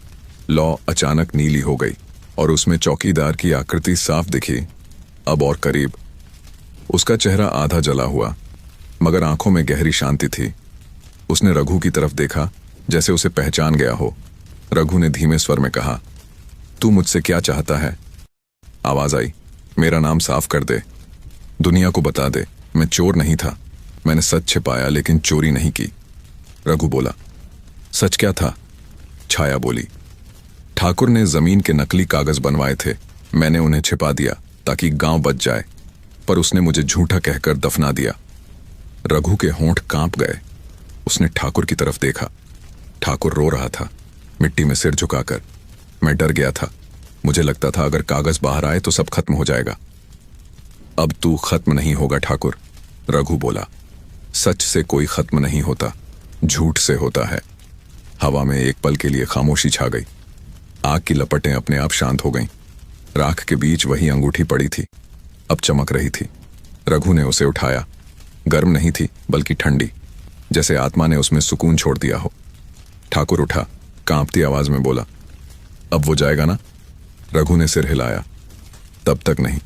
लौ अचानक नीली हो गई और उसमें चौकीदार की आकृति साफ दिखी, अब और करीब। उसका चेहरा आधा जला हुआ, मगर आंखों में गहरी शांति थी। उसने रघु की तरफ देखा, जैसे उसे पहचान गया हो। रघु ने धीमे स्वर में कहा, तू मुझसे क्या चाहता है? आवाज आई, मेरा नाम साफ कर दे, दुनिया को बता दे मैं चोर नहीं था। मैंने सच छिपाया लेकिन चोरी नहीं की। रघु बोला, सच क्या था? छाया बोली, ठाकुर ने जमीन के नकली कागज बनवाए थे, मैंने उन्हें छिपा दिया ताकि गांव बच जाए, पर उसने मुझे झूठा कहकर दफना दिया। रघु के होंठ कांप गए। उसने ठाकुर की तरफ देखा। ठाकुर रो रहा था, मिट्टी में सिर झुकाकर। मैं डर गया था, मुझे लगता था अगर कागज बाहर आए तो सब खत्म हो जाएगा। अब तू खत्म नहीं होगा ठाकुर, रघु बोला। सच से कोई खत्म नहीं होता, झूठ से होता है। हवा में एक पल के लिए खामोशी छा गई। आग की लपटें अपने आप शांत हो गईं। राख के बीच वही अंगूठी पड़ी थी, अब चमक रही थी। रघु ने उसे उठाया। गर्म नहीं थी बल्कि ठंडी, जैसे आत्मा ने उसमें सुकून छोड़ दिया हो। ठाकुर उठा, कांपती आवाज में बोला, अब वो जाएगा ना? रघु ने सिर हिलाया। तब तक नहीं,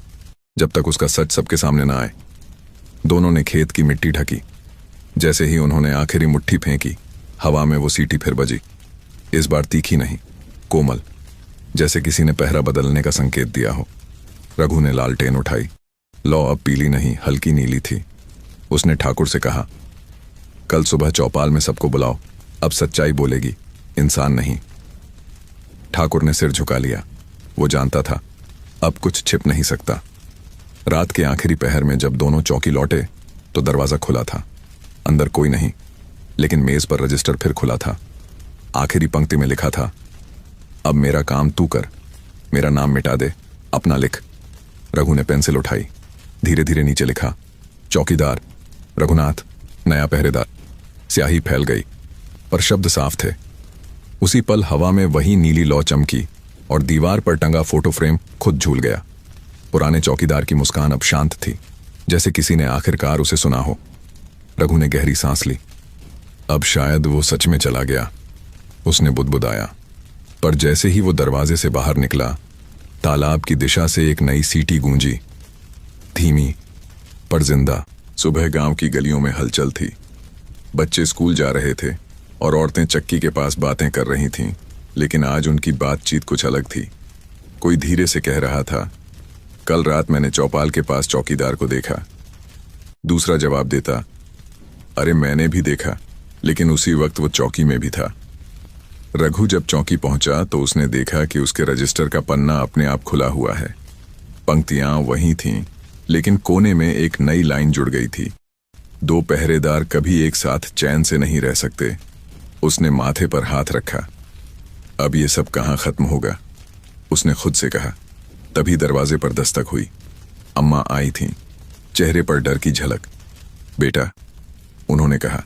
जब तक उसका सच सबके सामने ना आए। दोनों ने खेत की मिट्टी ढकी। जैसे ही उन्होंने आखिरी मुट्ठी फेंकी, हवा में वो सीटी फिर बजी। इस बार तीखी नहीं, कोमल, जैसे किसी ने पहरा बदलने का संकेत दिया हो। रघु ने लालटेन उठाई। लौ अब पीली नहीं, हल्की नीली थी। उसने ठाकुर से कहा, कल सुबह चौपाल में सबको बुलाओ, अब सच्चाई बोलेगी, इंसान नहीं। ठाकुर ने सिर झुका लिया। वो जानता था अब कुछ छिप नहीं सकता। रात के आखिरी पहर में जब दोनों चौकी लौटे तो दरवाजा खुला था। अंदर कोई नहीं, लेकिन मेज पर रजिस्टर फिर खुला था। आखिरी पंक्ति में लिखा था, अब मेरा काम तू कर, मेरा नाम मिटा दे, अपना लिख। रघु ने पेंसिल उठाई, धीरे धीरे नीचे लिखा, चौकीदार रघुनाथ, नया पहरेदार। स्याही फैल गई, पर शब्द साफ थे। उसी पल हवा में वही नीली लौ चमकी और दीवार पर टंगा फोटो फ्रेम खुद झूल गया। पुराने चौकीदार की मुस्कान अब शांत थी, जैसे किसी ने आखिरकार उसे सुना हो। रघु ने गहरी सांस ली। अब शायद वो सच में चला गया, उसने बुदबुदाया। पर जैसे ही वो दरवाजे से बाहर निकला, तालाब की दिशा से एक नई सीटी गूंजी, धीमी पर जिंदा। सुबह गांव की गलियों में हलचल थी। बच्चे स्कूल जा रहे थे और औरतें चक्की के पास बातें कर रही थीं, लेकिन आज उनकी बातचीत कुछ अलग थी। कोई धीरे से कह रहा था, कल रात मैंने चौपाल के पास चौकीदार को देखा। दूसरा जवाब देता, अरे मैंने भी देखा, लेकिन उसी वक्त वो चौकी में भी था। रघु जब चौकी पहुंचा तो उसने देखा कि उसके रजिस्टर का पन्ना अपने आप खुला हुआ है। पंक्तियां वही थीं, लेकिन कोने में एक नई लाइन जुड़ गई थी, दो पहरेदार कभी एक साथ चैन से नहीं रह सकते। उसने माथे पर हाथ रखा। अब ये सब कहाँ खत्म होगा, उसने खुद से कहा। तभी दरवाजे पर दस्तक हुई। अम्मा आई थीं, चेहरे पर डर की झलक। बेटा, उन्होंने कहा,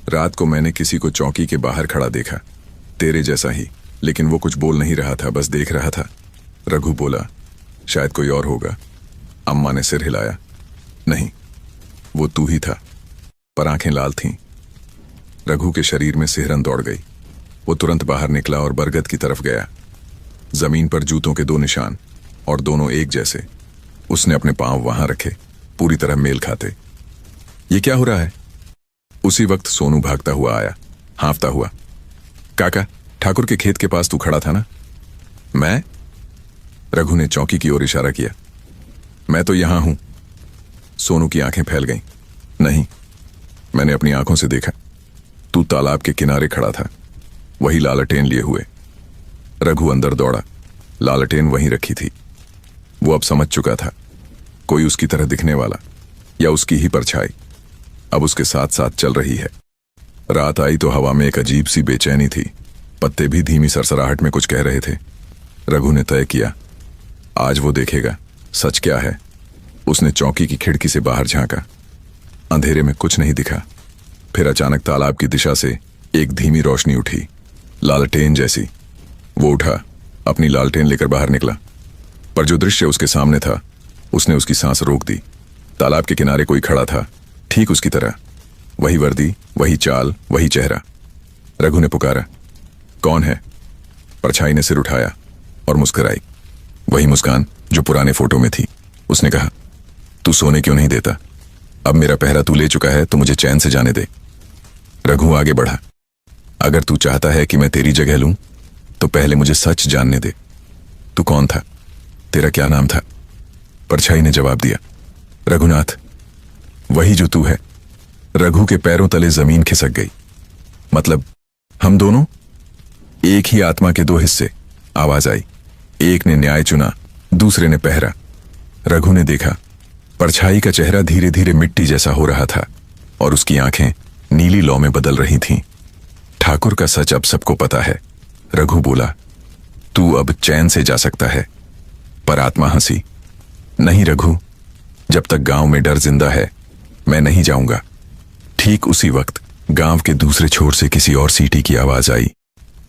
रात को मैंने किसी को चौकी के बाहर खड़ा देखा, तेरे जैसा ही, लेकिन वो कुछ बोल नहीं रहा था, बस देख रहा था। रघु बोला, शायद कोई और होगा। अम्मा ने सिर हिलाया। नहीं, वो तू ही था, पर आंखें लाल थीं। रघु के शरीर में सिहरन दौड़ गई। वो तुरंत बाहर निकला और बरगद की तरफ गया। जमीन पर जूतों के दो निशान, और दोनों एक जैसे। उसने अपने पांव वहां रखे, पूरी तरह मेल खाते। ये क्या हो रहा है? उसी वक्त सोनू भागता हुआ आया, हांफता हुआ। काका, ठाकुर के खेत के पास तू खड़ा था ना? मैं? रघु ने चौकी की ओर इशारा किया। मैं तो यहां हूं। सोनू की आंखें फैल गईं। नहीं, मैंने अपनी आंखों से देखा। तू तालाब के किनारे खड़ा था, वही लालटेन लिए हुए। रघु अंदर दौड़ा। लालटेन वहीं रखी थी। वो अब समझ चुका था, कोई उसकी तरह दिखने वाला या उसकी ही परछाई अब उसके साथ साथ चल रही है। रात आई तो हवा में एक अजीब सी बेचैनी थी। पत्ते भी धीमी सरसराहट में कुछ कह रहे थे। रघु ने तय किया, आज वो देखेगा सच क्या है। उसने चौकी की खिड़की से बाहर झांका। अंधेरे में कुछ नहीं दिखा। फिर अचानक तालाब की दिशा से एक धीमी रोशनी उठी, लालटेन जैसी। वो उठा, अपनी लालटेन लेकर बाहर निकला, पर जो दृश्य उसके सामने था उसने उसकी सांस रोक दी। तालाब के किनारे कोई खड़ा था, ठीक उसकी तरह, वही वर्दी, वही चाल, वही चेहरा। रघु ने पुकारा, कौन है? परछाई ने सिर उठाया और मुस्कुराई, वही मुस्कान जो पुराने फोटो में थी। उसने कहा, तू सोने क्यों नहीं देता? अब मेरा पहरा तू ले चुका है तो मुझे चैन से जाने दे। रघु आगे बढ़ा, अगर तू चाहता है कि मैं तेरी जगह लूं तो पहले मुझे सच जानने दे। तू कौन था? तेरा क्या नाम था? परछाई ने जवाब दिया, रघुनाथ। वही जो तू है। रघु के पैरों तले जमीन खिसक गई। मतलब हम दोनों एक ही आत्मा के दो हिस्से। आवाज आई, एक ने न्याय चुना, दूसरे ने पहरा। रघु ने देखा, परछाई का चेहरा धीरे धीरे मिट्टी जैसा हो रहा था और उसकी आंखें नीली लौ में बदल रही थीं। ठाकुर का सच अब सबको पता है। रघु बोला, तू अब चैन से जा सकता है। पर आत्मा हंसी, नहीं रघु, जब तक गांव में डर जिंदा है मैं नहीं जाऊंगा। ठीक उसी वक्त गांव के दूसरे छोर से किसी और सीटी की आवाज आई,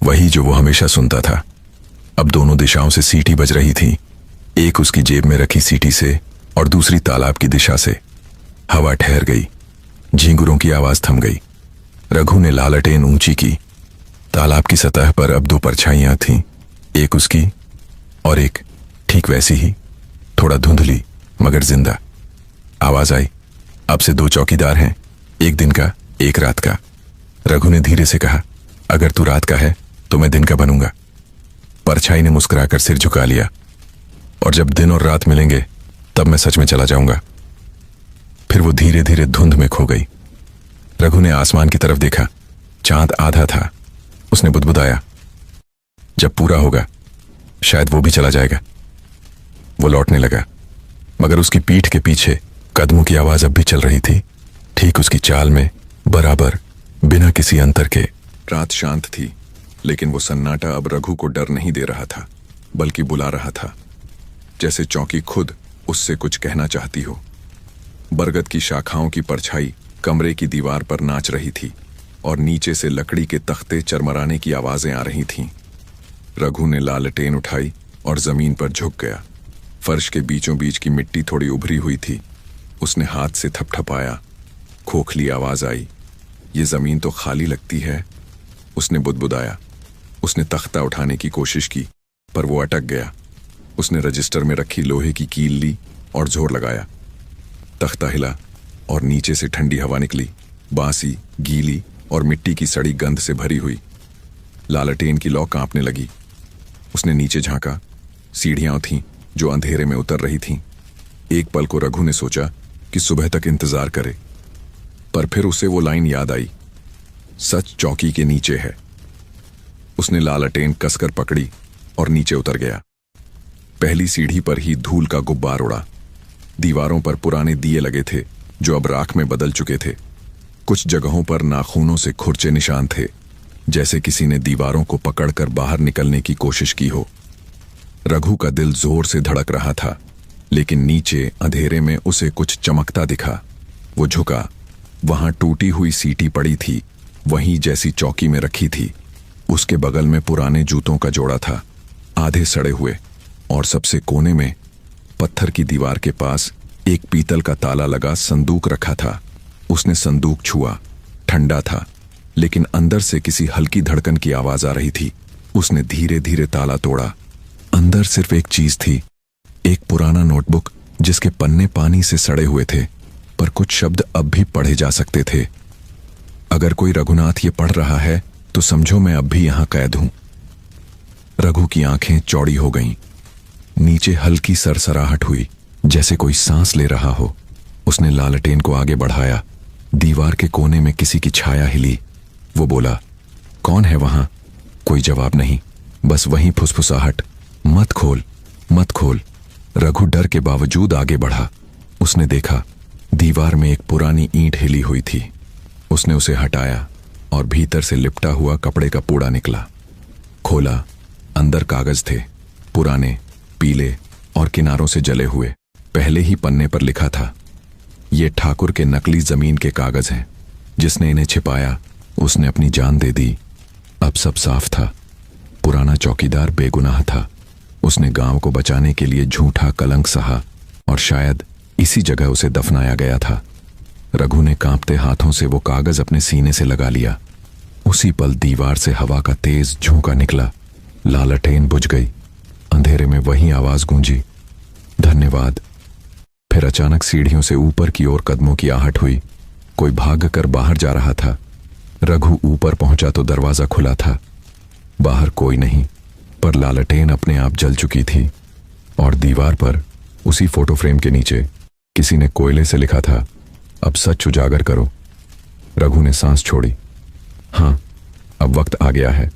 वही जो वो हमेशा सुनता था। अब दोनों दिशाओं से सीटी बज रही थी, एक उसकी जेब में रखी सीटी से और दूसरी तालाब की दिशा से। हवा ठहर गई, झींगुरों की आवाज थम गई। रघु ने लालटेन ऊंची की। तालाब की सतह पर अब दो परछाइयां थीं, एक उसकी और एक ठीक वैसी ही, थोड़ा धुंधली मगर जिंदा। आवाज आई, अब से दो चौकीदार हैं, एक दिन का एक रात का। रघु ने धीरे से कहा, अगर तू रात का है तो मैं दिन का बनूंगा। परछाई ने मुस्कुराकर सिर झुका लिया, और जब दिन और रात मिलेंगे तब मैं सच में चला जाऊंगा। फिर वो धीरे धीरे धुंध में खो गई। रघु ने आसमान की तरफ देखा, चांद आधा था। उसने बुदबुदाया, जब पूरा होगा शायद वो भी चला जाएगा। वो लौटने लगा, मगर उसकी पीठ के पीछे कदमों की आवाज अब भी चल रही थी, ठीक उसकी चाल में, बराबर, बिना किसी अंतर के। रात शांत थी, लेकिन वो सन्नाटा अब रघु को डर नहीं दे रहा था, बल्कि बुला रहा था, जैसे चौकी खुद उससे कुछ कहना चाहती हो। बरगद की शाखाओं की परछाई कमरे की दीवार पर नाच रही थी, और नीचे से लकड़ी के तख्ते चरमराने की आवाजें आ रही थीं। रघु ने लालटेन उठाई और जमीन पर झुक गया। फर्श के बीचों बीच की मिट्टी थोड़ी उभरी हुई थी। उसने हाथ से थपथपाया। खोखली आवाज आई, ये जमीन तो खाली लगती है। उसने बुदबुदाया। उसने तख्ता उठाने की कोशिश की, पर वो अटक गया। उसने रजिस्टर में रखी लोहे की कील ली और जोर लगाया। तख्ता हिला और नीचे से ठंडी हवा निकली, बासी, गीली और मिट्टी की सड़ी गंध से भरी हुई। लालटेन की लौ कांपने लगी। उसने नीचे झांका। सीढ़ियां थीं जो अंधेरे में उतर रही थीं। एक पल को रघु ने सोचा कि सुबह तक इंतजार करे, पर फिर उसे वो लाइन याद आई, सच चौकी के नीचे है। उसने लालटेन कसकर पकड़ी और नीचे उतर गया। पहली सीढ़ी पर ही धूल का गुब्बार उड़ा। दीवारों पर पुराने दिए लगे थे जो अब राख में बदल चुके थे। कुछ जगहों पर नाखूनों से खुरचे निशान थे, जैसे किसी ने दीवारों को पकड़कर बाहर निकलने की कोशिश की हो। रघु का दिल जोर से धड़क रहा था, लेकिन नीचे अंधेरे में उसे कुछ चमकता दिखा। वो झुका। वहां टूटी हुई सीटी पड़ी थी, वहीं जैसी चौकी में रखी थी। उसके बगल में पुराने जूतों का जोड़ा था, आधे सड़े हुए, और सबसे कोने में पत्थर की दीवार के पास एक पीतल का ताला लगा संदूक रखा था। उसने संदूक छुआ। ठंडा था, लेकिन अंदर से किसी हल्की धड़कन की आवाज आ रही थी। उसने धीरे धीरे ताला तोड़ा। अंदर सिर्फ एक चीज थी, एक पुराना नोटबुक जिसके पन्ने पानी से सड़े हुए थे, पर कुछ शब्द अब भी पढ़े जा सकते थे। अगर कोई रघुनाथ ये पढ़ रहा है तो समझो मैं अब भी यहां कैद हूं। रघु की आंखें चौड़ी हो गईं। नीचे हल्की सरसराहट हुई, जैसे कोई सांस ले रहा हो। उसने लालटेन को आगे बढ़ाया। दीवार के कोने में किसी की छाया हिली। वो बोला, कौन है वहां? कोई जवाब नहीं, बस वहीं फुसफुसाहट, मत खोल, मत खोल। रघु डर के बावजूद आगे बढ़ा। उसने देखा, दीवार में एक पुरानी ईंट हिली हुई थी। उसने उसे हटाया और भीतर से लिपटा हुआ कपड़े का पूड़ा निकला। खोला। अंदर कागज थे, पुराने, पीले और किनारों से जले हुए। पहले ही पन्ने पर लिखा था, ये ठाकुर के नकली जमीन के कागज हैं। जिसने इन्हें छिपाया उसने अपनी जान दे दी। अब सब साफ था। पुराना चौकीदार बेगुनाह था। उसने गांव को बचाने के लिए झूठा कलंक सहा, और शायद इसी जगह उसे दफनाया गया था। रघु ने कांपते हाथों से वो कागज अपने सीने से लगा लिया। उसी पल दीवार से हवा का तेज झोंका निकला। लालटेन बुझ गई। अंधेरे में वही आवाज गूंजी, धन्यवाद। फिर अचानक सीढ़ियों से ऊपर की ओर कदमों की आहट हुई। कोई भागकर बाहर जा रहा था। रघु ऊपर पहुंचा तो दरवाजा खुला था। बाहर कोई नहीं, पर लालटेन अपने आप जल चुकी थी, और दीवार पर उसी फोटो फ्रेम के नीचे किसी ने कोयले से लिखा था, अब सच उजागर करो। रघु ने सांस छोड़ी। हां, अब वक्त आ गया है।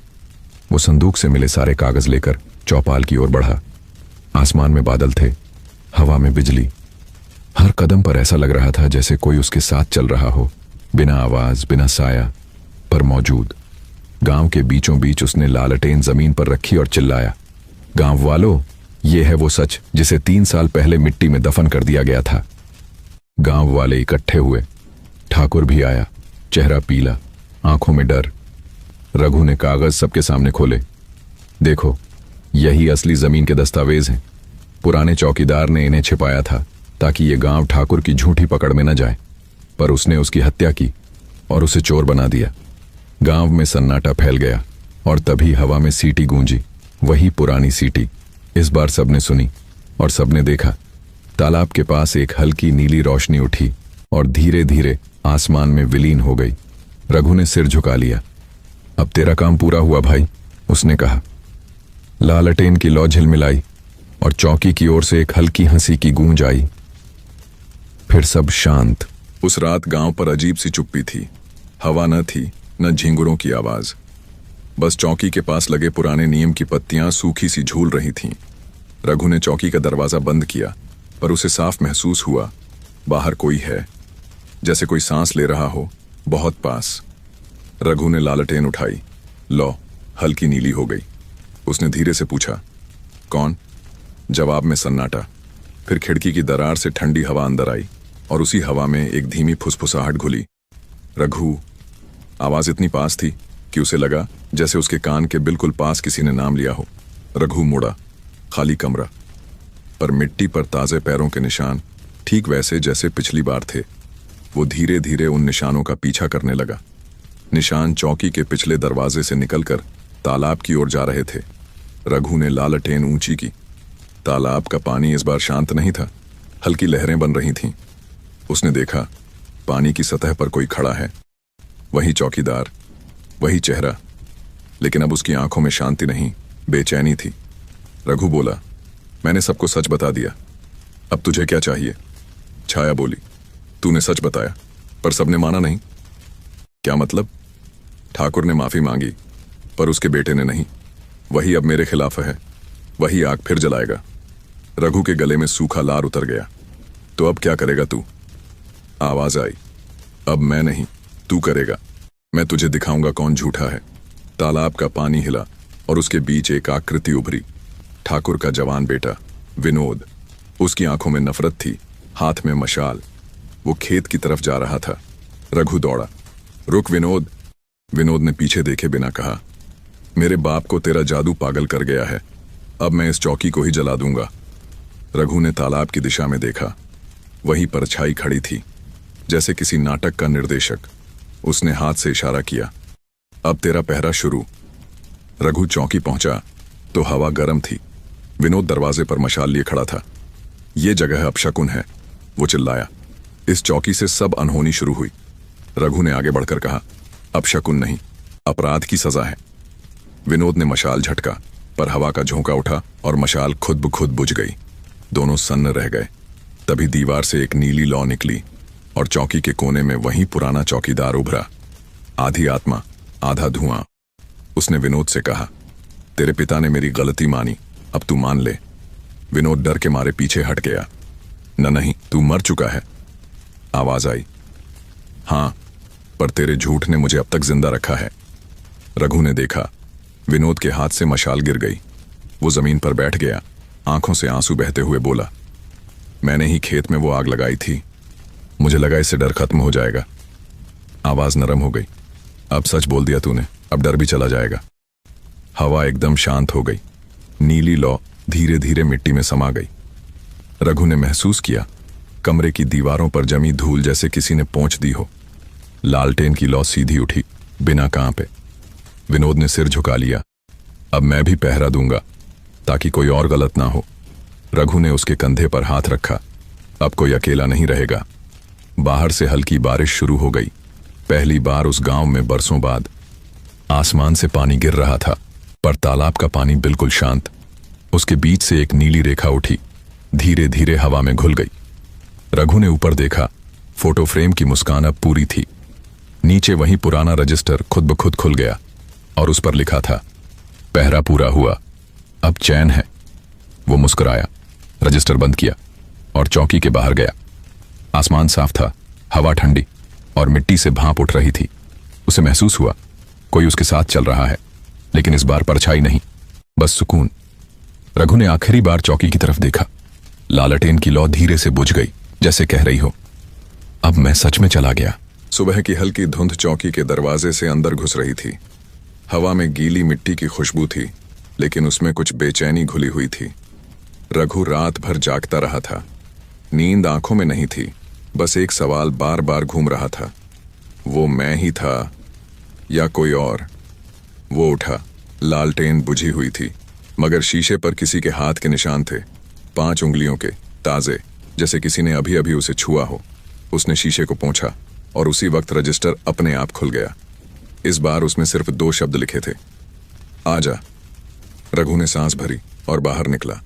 वो संदूक से मिले सारे कागज लेकर चौपाल की ओर बढ़ा। आसमान में बादल थे, हवा में बिजली। हर कदम पर ऐसा लग रहा था जैसे कोई उसके साथ चल रहा हो, बिना आवाज, बिना साया, पर मौजूद। गांव के बीचों बीच उसने लालटेन जमीन पर रखी और चिल्लाया, गांव वालों, ये है वो सच जिसे 3 साल पहले मिट्टी में दफन कर दिया गया था। गांव वाले इकट्ठे हुए। ठाकुर भी आया, चेहरा पीला, आंखों में डर। रघु ने कागज सबके सामने खोले। देखो, यही असली जमीन के दस्तावेज हैं। पुराने चौकीदार ने इन्हें छिपाया था ताकि ये गांव ठाकुर की झूठी पकड़ में न जाए, पर उसने उसकी हत्या की और उसे चोर बना दिया। गांव में सन्नाटा फैल गया और तभी हवा में सीटी गूंजी, वही पुरानी सीटी। इस बार सबने सुनी और सबने देखा। तालाब के पास एक हल्की नीली रोशनी उठी और धीरे धीरे आसमान में विलीन हो गई। रघु ने सिर झुका लिया। अब तेरा काम पूरा हुआ भाई, उसने कहा। लालटेन की लौ झिलमिलाई और चौकी की ओर से एक हल्की हंसी की गूंज आई। फिर सब शांत। उस रात गांव पर अजीब सी चुप्पी थी। हवा न थी, न झिंगुरों की आवाज। बस चौकी के पास लगे पुराने नीम की पत्तियां सूखी सी झूल रही थीं। रघु ने चौकी का दरवाजा बंद किया, पर उसे साफ महसूस हुआ बाहर कोई है, जैसे कोई सांस ले रहा हो, बहुत पास। रघु ने लालटेन उठाई। लो, हल्की नीली हो गई। उसने धीरे से पूछा, कौन? जवाब में सन्नाटा। फिर खिड़की की दरार से ठंडी हवा अंदर आई और उसी हवा में एक धीमी फुसफुसाहट घुली। रघु। आवाज इतनी पास थी कि उसे लगा जैसे उसके कान के बिल्कुल पास किसी ने नाम लिया हो। रघु मुड़ा। खाली कमरा, पर मिट्टी पर ताजे पैरों के निशान, ठीक वैसे जैसे पिछली बार थे। वो धीरे धीरे उन निशानों का पीछा करने लगा। निशान चौकी के पिछले दरवाजे से निकलकर तालाब की ओर जा रहे थे। रघु ने लालटेन ऊंची की। तालाब का पानी इस बार शांत नहीं था, हल्की लहरें बन रही थीं। उसने देखा पानी की सतह पर कोई खड़ा है। वही चौकीदार, वही चेहरा, लेकिन अब उसकी आंखों में शांति नहीं, बेचैनी थी। रघु बोला, मैंने सबको सच बता दिया, अब तुझे क्या चाहिए? छाया बोली, तूने सच बताया, पर सबने माना नहीं। क्या मतलब? ठाकुर ने माफी मांगी, पर उसके बेटे ने नहीं। वही अब मेरे खिलाफ है, वही आग फिर जलाएगा। रघु के गले में सूखा लार उतर गया। तो अब क्या करेगा तू? आवाज आई, अब मैं नहीं, तू करेगा। मैं तुझे दिखाऊंगा कौन झूठा है। तालाब का पानी हिला और उसके बीच एक आकृति उभरी। ठाकुर का जवान बेटा विनोद। उसकी आंखों में नफरत थी, हाथ में मशाल। वो खेत की तरफ जा रहा था। रघु दौड़ा। रुक विनोद। विनोद ने पीछे देखे बिना कहा, मेरे बाप को तेरा जादू पागल कर गया है, अब मैं इस चौकी को ही जला दूंगा। रघु ने तालाब की दिशा में देखा। वही परछाई खड़ी थी, जैसे किसी नाटक का निर्देशक। उसने हाथ से इशारा किया, अब तेरा पहरा शुरू। रघु चौकी पहुंचा तो हवा गर्म थी। विनोद दरवाजे पर मशाल लिए खड़ा था। ये जगह अपशकुन है, वो चिल्लाया। इस चौकी से सब अनहोनी शुरू हुई। रघु ने आगे बढ़कर कहा, अपशकुन नहीं, अपराध की सजा है। विनोद ने मशाल झटका, पर हवा का झोंका उठा और मशाल खुद ब खुद बुझ गई। दोनों सन्न रह गए। तभी दीवार से एक नीली लौ निकली और चौकी के कोने में वही पुराना चौकीदार उभरा, आधी आत्मा आधा धुआं। उसने विनोद से कहा, तेरे पिता ने मेरी गलती मानी, अब तू मान ले। विनोद डर के मारे पीछे हट गया। नहीं, तू मर चुका है। आवाज आई, हाँ, पर तेरे झूठ ने मुझे अब तक जिंदा रखा है। रघु ने देखा, विनोद के हाथ से मशाल गिर गई। वो जमीन पर बैठ गया, आंखों से आंसू बहते हुए बोला, मैंने ही खेत में वो आग लगाई थी, मुझे लगा इससे डर खत्म हो जाएगा। आवाज नरम हो गई, अब सच बोल दिया तूने, अब डर भी चला जाएगा। हवा एकदम शांत हो गई। नीली लौ धीरे धीरे मिट्टी में समा गई। रघु ने महसूस किया कमरे की दीवारों पर जमी धूल जैसे किसी ने पोंछ दी हो। लालटेन की लौ सीधी उठी, बिना कांपे। विनोद ने सिर झुका लिया, अब मैं भी पहरा दूंगा ताकि कोई और गलत ना हो। रघु ने उसके कंधे पर हाथ रखा, अब कोई अकेला नहीं रहेगा। बाहर से हल्की बारिश शुरू हो गई, पहली बार उस गांव में बरसों बाद। आसमान से पानी गिर रहा था, पर तालाब का पानी बिल्कुल शांत। उसके बीच से एक नीली रेखा उठी, धीरे धीरे हवा में घुल गई। रघु ने ऊपर देखा, फोटो फ्रेम की मुस्कान अब पूरी थी। नीचे वही पुराना रजिस्टर खुद ब खुद खुल गया और उस पर लिखा था, पहरा पूरा हुआ, अब चैन है। वो मुस्कुराया, रजिस्टर बंद किया और चौकी के बाहर गया। आसमान साफ था, हवा ठंडी और मिट्टी से भाप उठ रही थी। उसे महसूस हुआ कोई उसके साथ चल रहा है, लेकिन इस बार परछाई नहीं, बस सुकून। रघु ने आखिरी बार चौकी की तरफ देखा। लालटेन की लौ धीरे से बुझ गई, जैसे कह रही हो, अब मैं सच में चला गया। सुबह की हल्की धुंध चौकी के दरवाजे से अंदर घुस रही थी। हवा में गीली मिट्टी की खुशबू थी, लेकिन उसमें कुछ बेचैनी घुली हुई थी। रघु रात भर जागता रहा था। नींद आंखों में नहीं थी, बस एक सवाल बार बार घूम रहा था, वो मैं ही था या कोई और। वो उठा। लालटेन बुझी हुई थी, मगर शीशे पर किसी के हाथ के निशान थे, 5 उंगलियों के, ताजे, जैसे किसी ने अभी अभी उसे छुआ हो। उसने शीशे को पोंछा और उसी वक्त रजिस्टर अपने आप खुल गया। इस बार उसमें सिर्फ 2 शब्द लिखे थे, आजा। रघु ने सांस भरी और बाहर निकला।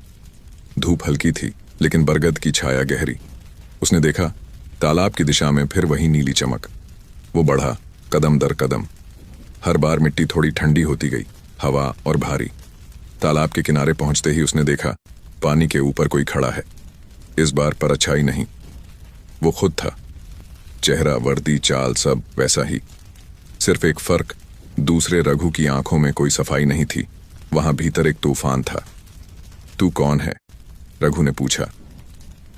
धूप हल्की थी, लेकिन बरगद की छाया गहरी। उसने देखा, तालाब की दिशा में फिर वही नीली चमक। वो बढ़ा, कदम दर कदम। हर बार मिट्टी थोड़ी ठंडी होती गई, हवा और भारी। तालाब के किनारे पहुंचते ही उसने देखा, पानी के ऊपर कोई खड़ा है। इस बार परछाई नहीं, वो खुद था। चेहरा, वर्दी, चाल सब वैसा ही। सिर्फ एक फर्क, दूसरे रघु की आंखों में कोई सफाई नहीं थी, वहां भीतर एक तूफान था। तू कौन है? रघु ने पूछा।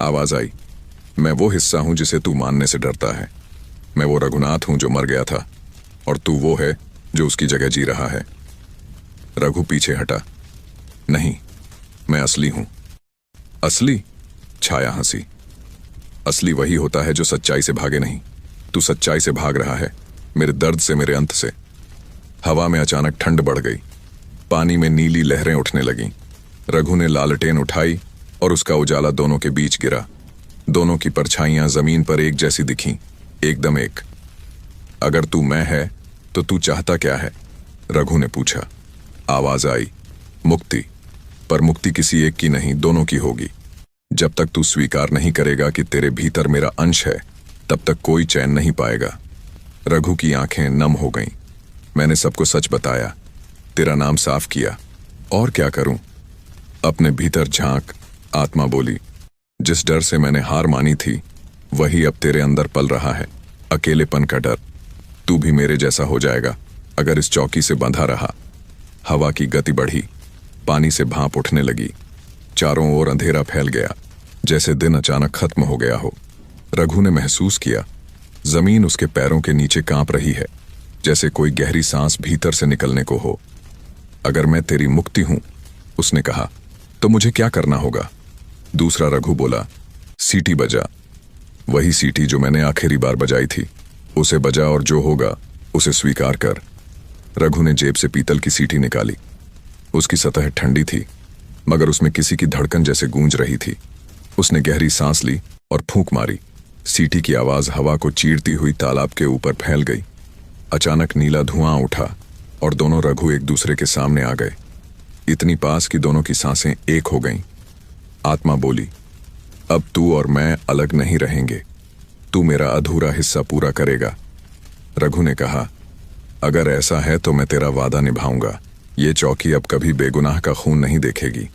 आवाज आई, मैं वो हिस्सा हूं जिसे तू मानने से डरता है। मैं वो रघुनाथ हूं जो मर गया था, और तू वो है जो उसकी जगह जी रहा है। रघु पीछे हटा। नहीं, मैं असली हूं। असली? छाया हंसी। असली वही होता है जो सच्चाई से भागे नहीं। तू सच्चाई से भाग रहा है, मेरे दर्द से, मेरे अंत से। हवा में अचानक ठंड बढ़ गई, पानी में नीली लहरें उठने लगीं। रघु ने लालटेन उठाई और उसका उजाला दोनों के बीच गिरा। दोनों की परछाइयां जमीन पर एक जैसी दिखीं, एकदम एक। अगर तू मैं है तो तू चाहता क्या है? रघु ने पूछा। आवाज आई, मुक्ति। पर मुक्ति किसी एक की नहीं, दोनों की होगी। जब तक तू स्वीकार नहीं करेगा कि तेरे भीतर मेरा अंश है, तब तक कोई चैन नहीं पाएगा। रघु की आंखें नम हो गईं। मैंने सबको सच बताया, तेरा नाम साफ किया, और क्या करूं? अपने भीतर झांक, आत्मा बोली। जिस डर से मैंने हार मानी थी, वही अब तेरे अंदर पल रहा है, अकेलेपन का डर। तू भी मेरे जैसा हो जाएगा अगर इस चौकी से बंधा रहा। हवा की गति बढ़ी, पानी से भाप उठने लगी। चारों ओर अंधेरा फैल गया, जैसे दिन अचानक खत्म हो गया हो। रघु ने महसूस किया, जमीन उसके पैरों के नीचे कांप रही है, जैसे कोई गहरी सांस भीतर से निकलने को हो। अगर मैं तेरी मुक्ति हूं, उसने कहा, तो मुझे क्या करना होगा? दूसरा रघु बोला, सीटी बजा। वही सीटी जो मैंने आखिरी बार बजाई थी, उसे बजा और जो होगा उसे स्वीकार कर। रघु ने जेब से पीतल की सीटी निकाली। उसकी सतह ठंडी थी, मगर उसमें किसी की धड़कन जैसे गूंज रही थी। उसने गहरी सांस ली और फूंक मारी। सीटी की आवाज हवा को चीरती हुई तालाब के ऊपर फैल गई। अचानक नीला धुआं उठा और दोनों रघु एक दूसरे के सामने आ गए, इतनी पास कि दोनों की सांसें एक हो गईं। आत्मा बोली, अब तू और मैं अलग नहीं रहेंगे, तू मेरा अधूरा हिस्सा पूरा करेगा। रघु ने कहा, अगर ऐसा है तो मैं तेरा वादा निभाऊंगा। ये चौकी अब कभी बेगुनाह का खून नहीं देखेगी।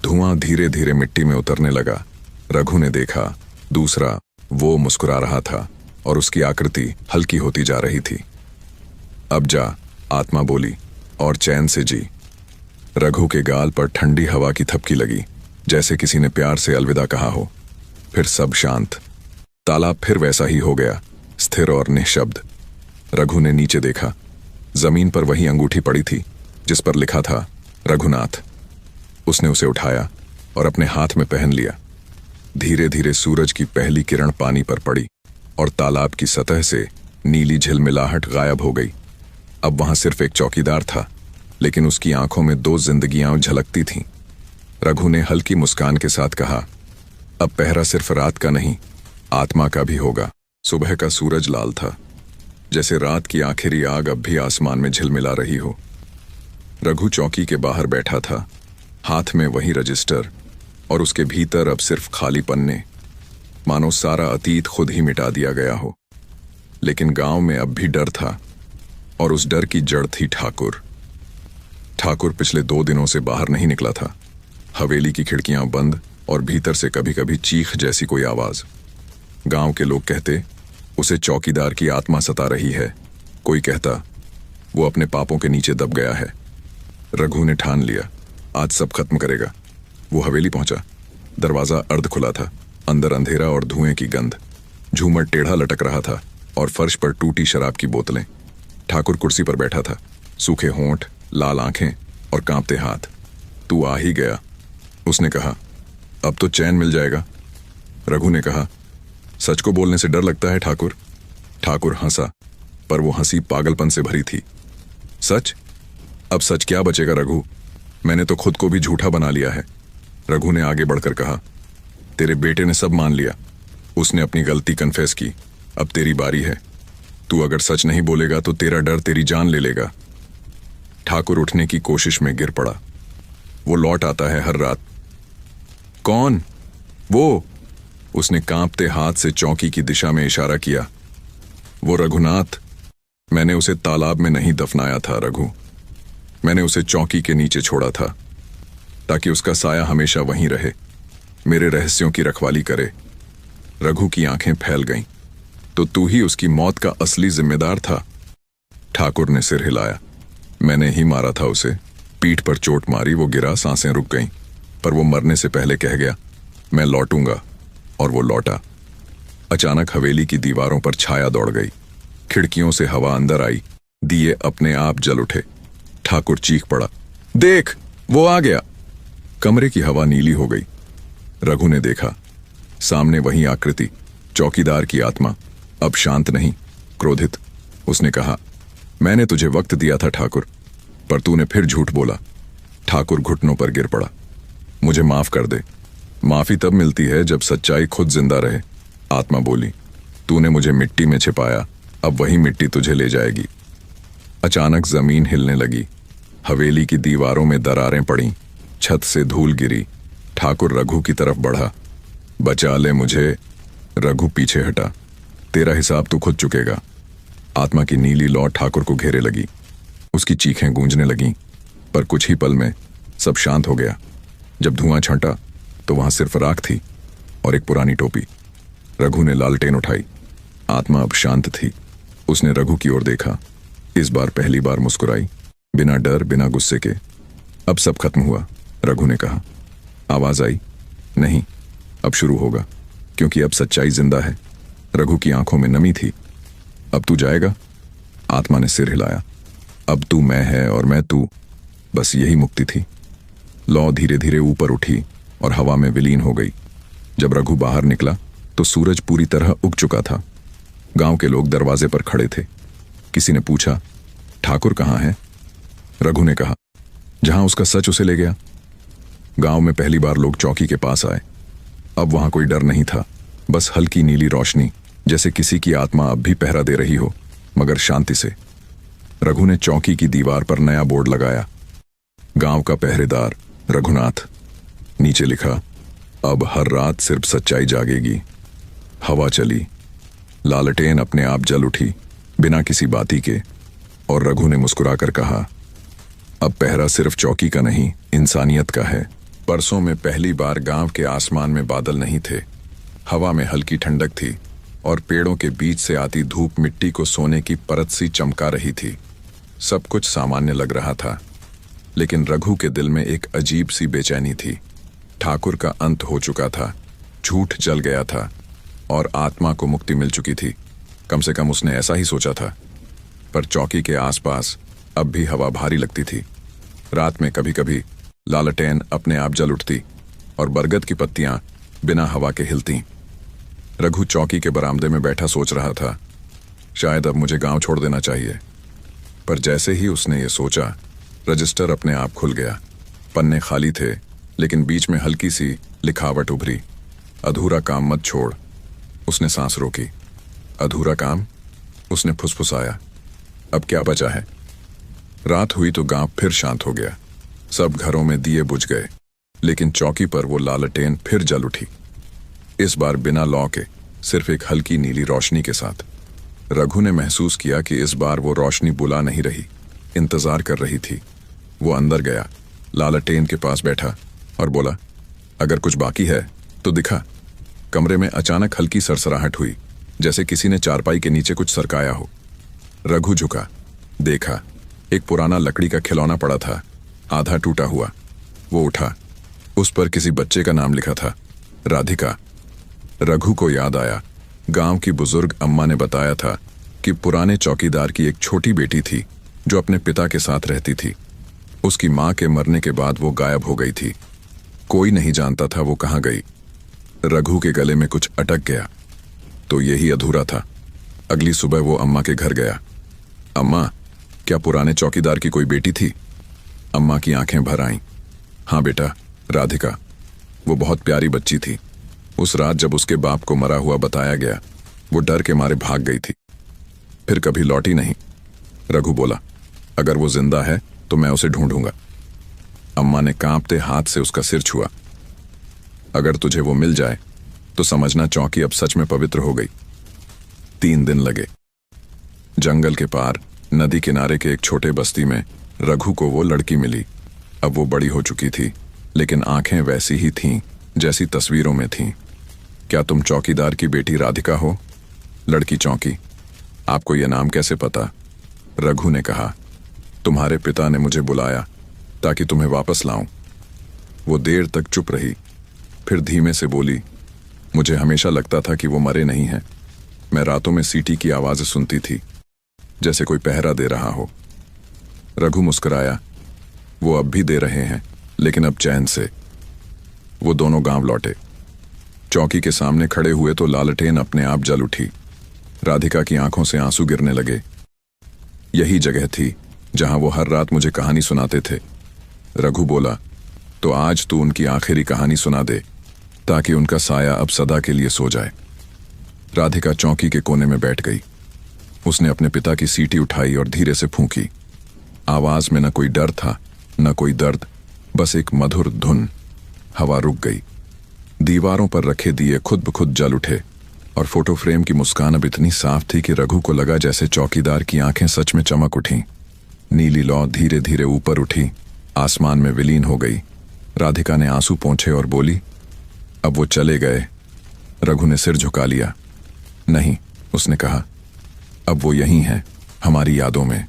धुआं धीरे धीरे मिट्टी में उतरने लगा। रघु ने देखा, दूसरा वो मुस्कुरा रहा था और उसकी आकृति हल्की होती जा रही थी। अब जा, आत्मा बोली, और चैन से जी। रघु के गाल पर ठंडी हवा की थपकी लगी, जैसे किसी ने प्यार से अलविदा कहा हो। फिर सब शांत। तालाब फिर वैसा ही हो गया, स्थिर और निःशब्द। रघु ने नीचे देखा। जमीन पर वही अंगूठी पड़ी थी जिस पर लिखा था रघुनाथ। उसने उसे उठाया और अपने हाथ में पहन लिया। धीरे धीरे सूरज की पहली किरण पानी पर पड़ी और तालाब की सतह से नीली झिलमिलाहट गायब हो गई। अब वहां सिर्फ एक चौकीदार था, लेकिन उसकी आंखों में 2 जिंदगियां झलकती थीं। रघु ने हल्की मुस्कान के साथ कहा, अब पहरा सिर्फ रात का नहीं, आत्मा का भी होगा। सुबह का सूरज लाल था, जैसे रात की आखिरी आग अब भी आसमान में झिलमिला रही हो। रघु चौकी के बाहर बैठा था, हाथ में वही रजिस्टर, और उसके भीतर अब सिर्फ खाली पन्ने, मानो सारा अतीत खुद ही मिटा दिया गया हो। लेकिन गांव में अब भी डर था, और उस डर की जड़ थी ठाकुर। ठाकुर पिछले 2 दिनों से बाहर नहीं निकला था। हवेली की खिड़कियां बंद और भीतर से कभी कभी चीख जैसी कोई आवाज। गांव के लोग कहते, उसे चौकीदार की आत्मा सता रही है। कोई कहता, वो अपने पापों के नीचे दब गया है। रघु ने ठान लिया, आज सब खत्म करेगा। वो हवेली पहुंचा। दरवाजा अर्ध खुला था, अंदर अंधेरा और धुएं की गंध। झूमर टेढ़ा लटक रहा था और फर्श पर टूटी शराब की बोतलें। ठाकुर कुर्सी पर बैठा था, सूखे होंठ, लाल आंखें और कांपते हाथ। तू आ ही गया। उसने कहा, अब तो चैन मिल जाएगा। रघु ने कहा, सच को बोलने से डर लगता है ठाकुर। ठाकुर हंसा, पर वो हंसी पागलपन से भरी थी। सच? अब सच क्या बचेगा रघु? मैंने तो खुद को भी झूठा बना लिया है। रघु ने आगे बढ़कर कहा, तेरे बेटे ने सब मान लिया। उसने अपनी गलती कन्फेस की। अब तेरी बारी है। तू अगर सच नहीं बोलेगा तो तेरा डर तेरी जान ले लेगा। ठाकुर उठने की कोशिश में गिर पड़ा। वो लौट आता है हर रात। कौन? वो? उसने कांपते हाथ से चौकी की दिशा में इशारा किया। वो रघुनाथ। मैंने उसे तालाब में नहीं दफनाया था रघु। मैंने उसे चौकी के नीचे छोड़ा था, ताकि उसका साया हमेशा वहीं रहे, मेरे रहस्यों की रखवाली करे। रघु की आंखें फैल गईं। तो तू ही उसकी मौत का असली जिम्मेदार था? ठाकुर ने सिर हिलाया। मैंने ही मारा था उसे। पीठ पर चोट मारी, वो गिरा, सांसें रुक गईं, पर वो मरने से पहले कह गया, मैं लौटूंगा। और वो लौटा। अचानक हवेली की दीवारों पर छाया दौड़ गई। खिड़कियों से हवा अंदर आई। दिए अपने आप जल उठे। ठाकुर चीख पड़ा, देख, वो आ गया। कमरे की हवा नीली हो गई। रघु ने देखा, सामने वही आकृति, चौकीदार की आत्मा, अब शांत नहीं, क्रोधित। उसने कहा, मैंने तुझे वक्त दिया था ठाकुर, पर तूने फिर झूठ बोला। ठाकुर घुटनों पर गिर पड़ा। मुझे माफ कर दे। माफी तब मिलती है जब सच्चाई खुद जिंदा रहे। आत्मा बोली, तूने मुझे मिट्टी में छिपाया, अब वही मिट्टी तुझे ले जाएगी। अचानक जमीन हिलने लगी। हवेली की दीवारों में दरारें पड़ीं, छत से धूल गिरी। ठाकुर रघु की तरफ बढ़ा। बचा ले मुझे। रघु पीछे हटा। तेरा हिसाब तू खुद चुकेगा। आत्मा की नीली लौ ठाकुर को घेरे लगी। उसकी चीखें गूंजने लगीं, पर कुछ ही पल में सब शांत हो गया। जब धुआं छंटा तो वहां सिर्फ राख थी और एक पुरानी टोपी। रघु ने लालटेन उठाई। आत्मा अब शांत थी। उसने रघु की ओर देखा। इस बार पहली बार मुस्कुराई, बिना डर, बिना गुस्से के। अब सब खत्म हुआ, रघु ने कहा। आवाज आई, नहीं, अब शुरू होगा, क्योंकि अब सच्चाई जिंदा है। रघु की आंखों में नमी थी। अब तू जाएगा? आत्मा ने सिर हिलाया। अब तू मैं है और मैं तू, बस यही मुक्ति थी। लौ धीरे धीरे ऊपर उठी और हवा में विलीन हो गई। जब रघु बाहर निकला तो सूरज पूरी तरह उग चुका था। गांव के लोग दरवाजे पर खड़े थे। किसी ने पूछा, ठाकुर कहाँ है? रघु ने कहा, जहां उसका सच उसे ले गया। गांव में पहली बार लोग चौकी के पास आए। अब वहां कोई डर नहीं था, बस हल्की नीली रोशनी, जैसे किसी की आत्मा अब भी पहरा दे रही हो, मगर शांति से। रघु ने चौकी की दीवार पर नया बोर्ड लगाया, गांव का पहरेदार रघुनाथ। नीचे लिखा, अब हर रात सिर्फ सच्चाई जागेगी। हवा चली। लालटेन अपने आप जल उठी, बिना किसी बाती के, और रघु ने मुस्कुराकर कहा, अब पहरा सिर्फ चौकी का नहीं, इंसानियत का है। परसों में पहली बार गांव के आसमान में बादल नहीं थे। हवा में हल्की ठंडक थी और पेड़ों के बीच से आती धूप मिट्टी को सोने की परत सी चमका रही थी। सब कुछ सामान्य लग रहा था, लेकिन रघु के दिल में एक अजीब सी बेचैनी थी। ठाकुर का अंत हो चुका था, झूठ जल गया था और आत्मा को मुक्ति मिल चुकी थी। कम से कम उसने ऐसा ही सोचा था। पर चौकी के आसपास अब भी हवा भारी लगती थी। रात में कभी कभी लालटेन अपने आप जल उठती और बरगद की पत्तियां बिना हवा के हिलती। रघु चौकी के बरामदे में बैठा सोच रहा था, शायद अब मुझे गांव छोड़ देना चाहिए। पर जैसे ही उसने ये सोचा, रजिस्टर अपने आप खुल गया। पन्ने खाली थे, लेकिन बीच में हल्की सी लिखावट उभरी, अधूरा काम मत छोड़। उसने सांस रोकी। अधूरा काम? उसने फुसफुसाया। अब क्या बचा है? रात हुई तो गांव फिर शांत हो गया। सब घरों में दिए बुझ गए, लेकिन चौकी पर वो लालटेन फिर जल उठी। इस बार बिना लौ के, सिर्फ एक हल्की नीली रोशनी के साथ। रघु ने महसूस किया कि इस बार वो रोशनी बुला नहीं रही, इंतजार कर रही थी। वो अंदर गया, लालटेन के पास बैठा और बोला, अगर कुछ बाकी है तो दिखा। कमरे में अचानक हल्की सरसराहट हुई, जैसे किसी ने चारपाई के नीचे कुछ सरकाया हो। रघु झुका, देखा, एक पुराना लकड़ी का खिलौना पड़ा था, आधा टूटा हुआ। वो उठा। उस पर किसी बच्चे का नाम लिखा था, राधिका। रघु को याद आया, गांव की बुजुर्ग अम्मा ने बताया था कि पुराने चौकीदार की एक छोटी बेटी थी जो अपने पिता के साथ रहती थी। उसकी मां के मरने के बाद वो गायब हो गई थी। कोई नहीं जानता था वो कहाँ गई। रघु के गले में कुछ अटक गया तो यही अधूरा था। अगली सुबह वो अम्मा के घर गया। अम्मा, क्या पुराने चौकीदार की कोई बेटी थी? अम्मा की आंखें भर आईं। हाँ बेटा, राधिका। वो बहुत प्यारी बच्ची थी। उस रात जब उसके बाप को मरा हुआ बताया गया, वो डर के मारे भाग गई थी, फिर कभी लौटी नहीं। रघु बोला, अगर वो जिंदा है तो मैं उसे ढूंढूंगा। अम्मा ने कांपते हाथ से उसका सिर छुआ। अगर तुझे वो मिल जाए तो समझना चौकी अब सच में पवित्र हो गई। 3 दिन लगे। जंगल के पार नदी किनारे के एक छोटे बस्ती में रघु को वो लड़की मिली। अब वो बड़ी हो चुकी थी, लेकिन आंखें वैसी ही थीं जैसी तस्वीरों में थीं। क्या तुम चौकीदार की बेटी राधिका हो? लड़की चौंकी। आपको यह नाम कैसे पता? रघु ने कहा, तुम्हारे पिता ने मुझे बुलाया ताकि तुम्हें वापस लाऊं। वो देर तक चुप रही, फिर धीमे से बोली, मुझे हमेशा लगता था कि वो मरे नहीं हैं। मैं रातों में सीटी की आवाज़ें सुनती थी, जैसे कोई पहरा दे रहा हो। रघु मुस्कुराया। वो अब भी दे रहे हैं, लेकिन अब चैन से। वो दोनों गांव लौटे। चौकी के सामने खड़े हुए तो लालटेन अपने आप जल उठी। राधिका की आंखों से आंसू गिरने लगे। यही जगह थी जहां वो हर रात मुझे कहानी सुनाते थे। रघु बोला, तो आज तू उनकी आखिरी कहानी सुना दे, ताकि उनका साया अब सदा के लिए सो जाए। राधिका चौकी के कोने में बैठ गई। उसने अपने पिता की सीटी उठाई और धीरे से फूंकी। आवाज में न कोई डर था, न कोई दर्द, बस एक मधुर धुन। हवा रुक गई। दीवारों पर रखे दिए खुद ब खुद जल उठे और फोटो फ्रेम की मुस्कान अब इतनी साफ थी कि रघु को लगा जैसे चौकीदार की आंखें सच में चमक उठीं। नीली लौ धीरे धीरे ऊपर उठी, आसमान में विलीन हो गई। राधिका ने आंसू पोंछे और बोली, अब वो चले गए। रघु ने सिर झुका लिया। नहीं, उसने कहा, अब वो यहीं हैं, हमारी यादों में।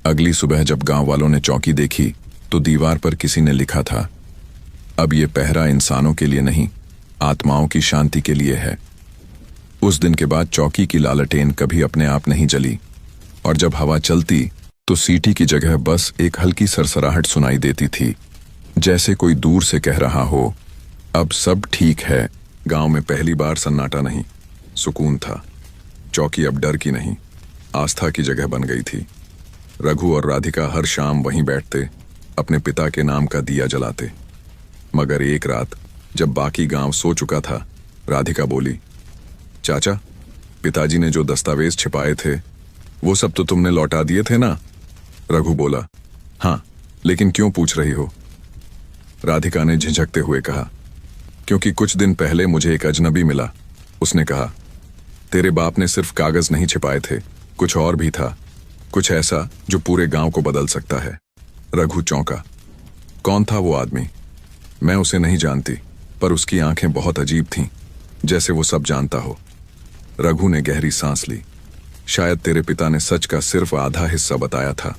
अगली सुबह जब गांव वालों ने चौकी देखी तो दीवार पर किसी ने लिखा था, अब ये पहरा इंसानों के लिए नहीं, आत्माओं की शांति के लिए है। उस दिन के बाद चौकी की लालटेन कभी अपने आप नहीं जली, और जब हवा चलती तो सीटी की जगह बस एक हल्की सरसराहट सुनाई देती थी, जैसे कोई दूर से कह रहा हो, अब सब ठीक है। गांव में पहली बार सन्नाटा नहीं, सुकून था। चौकी अब डर की नहीं, आस्था की जगह बन गई थी। रघु और राधिका हर शाम वहीं बैठते, अपने पिता के नाम का दिया जलाते। मगर एक रात जब बाकी गांव सो चुका था, राधिका बोली, चाचा, पिताजी ने जो दस्तावेज छिपाए थे वो सब तो तुमने लौटा दिए थे ना? रघु बोला, हाँ, लेकिन क्यों पूछ रही हो? राधिका ने झिझकते हुए कहा, क्योंकि कुछ दिन पहले मुझे एक अजनबी मिला। उसने कहा, तेरे बाप ने सिर्फ कागज नहीं छिपाए थे, कुछ और भी था, कुछ ऐसा जो पूरे गांव को बदल सकता है। रघु चौंका। कौन था वो आदमी? मैं उसे नहीं जानती, पर उसकी आंखें बहुत अजीब थीं, जैसे वो सब जानता हो। रघु ने गहरी सांस ली। शायद तेरे पिता ने सच का सिर्फ आधा हिस्सा बताया था।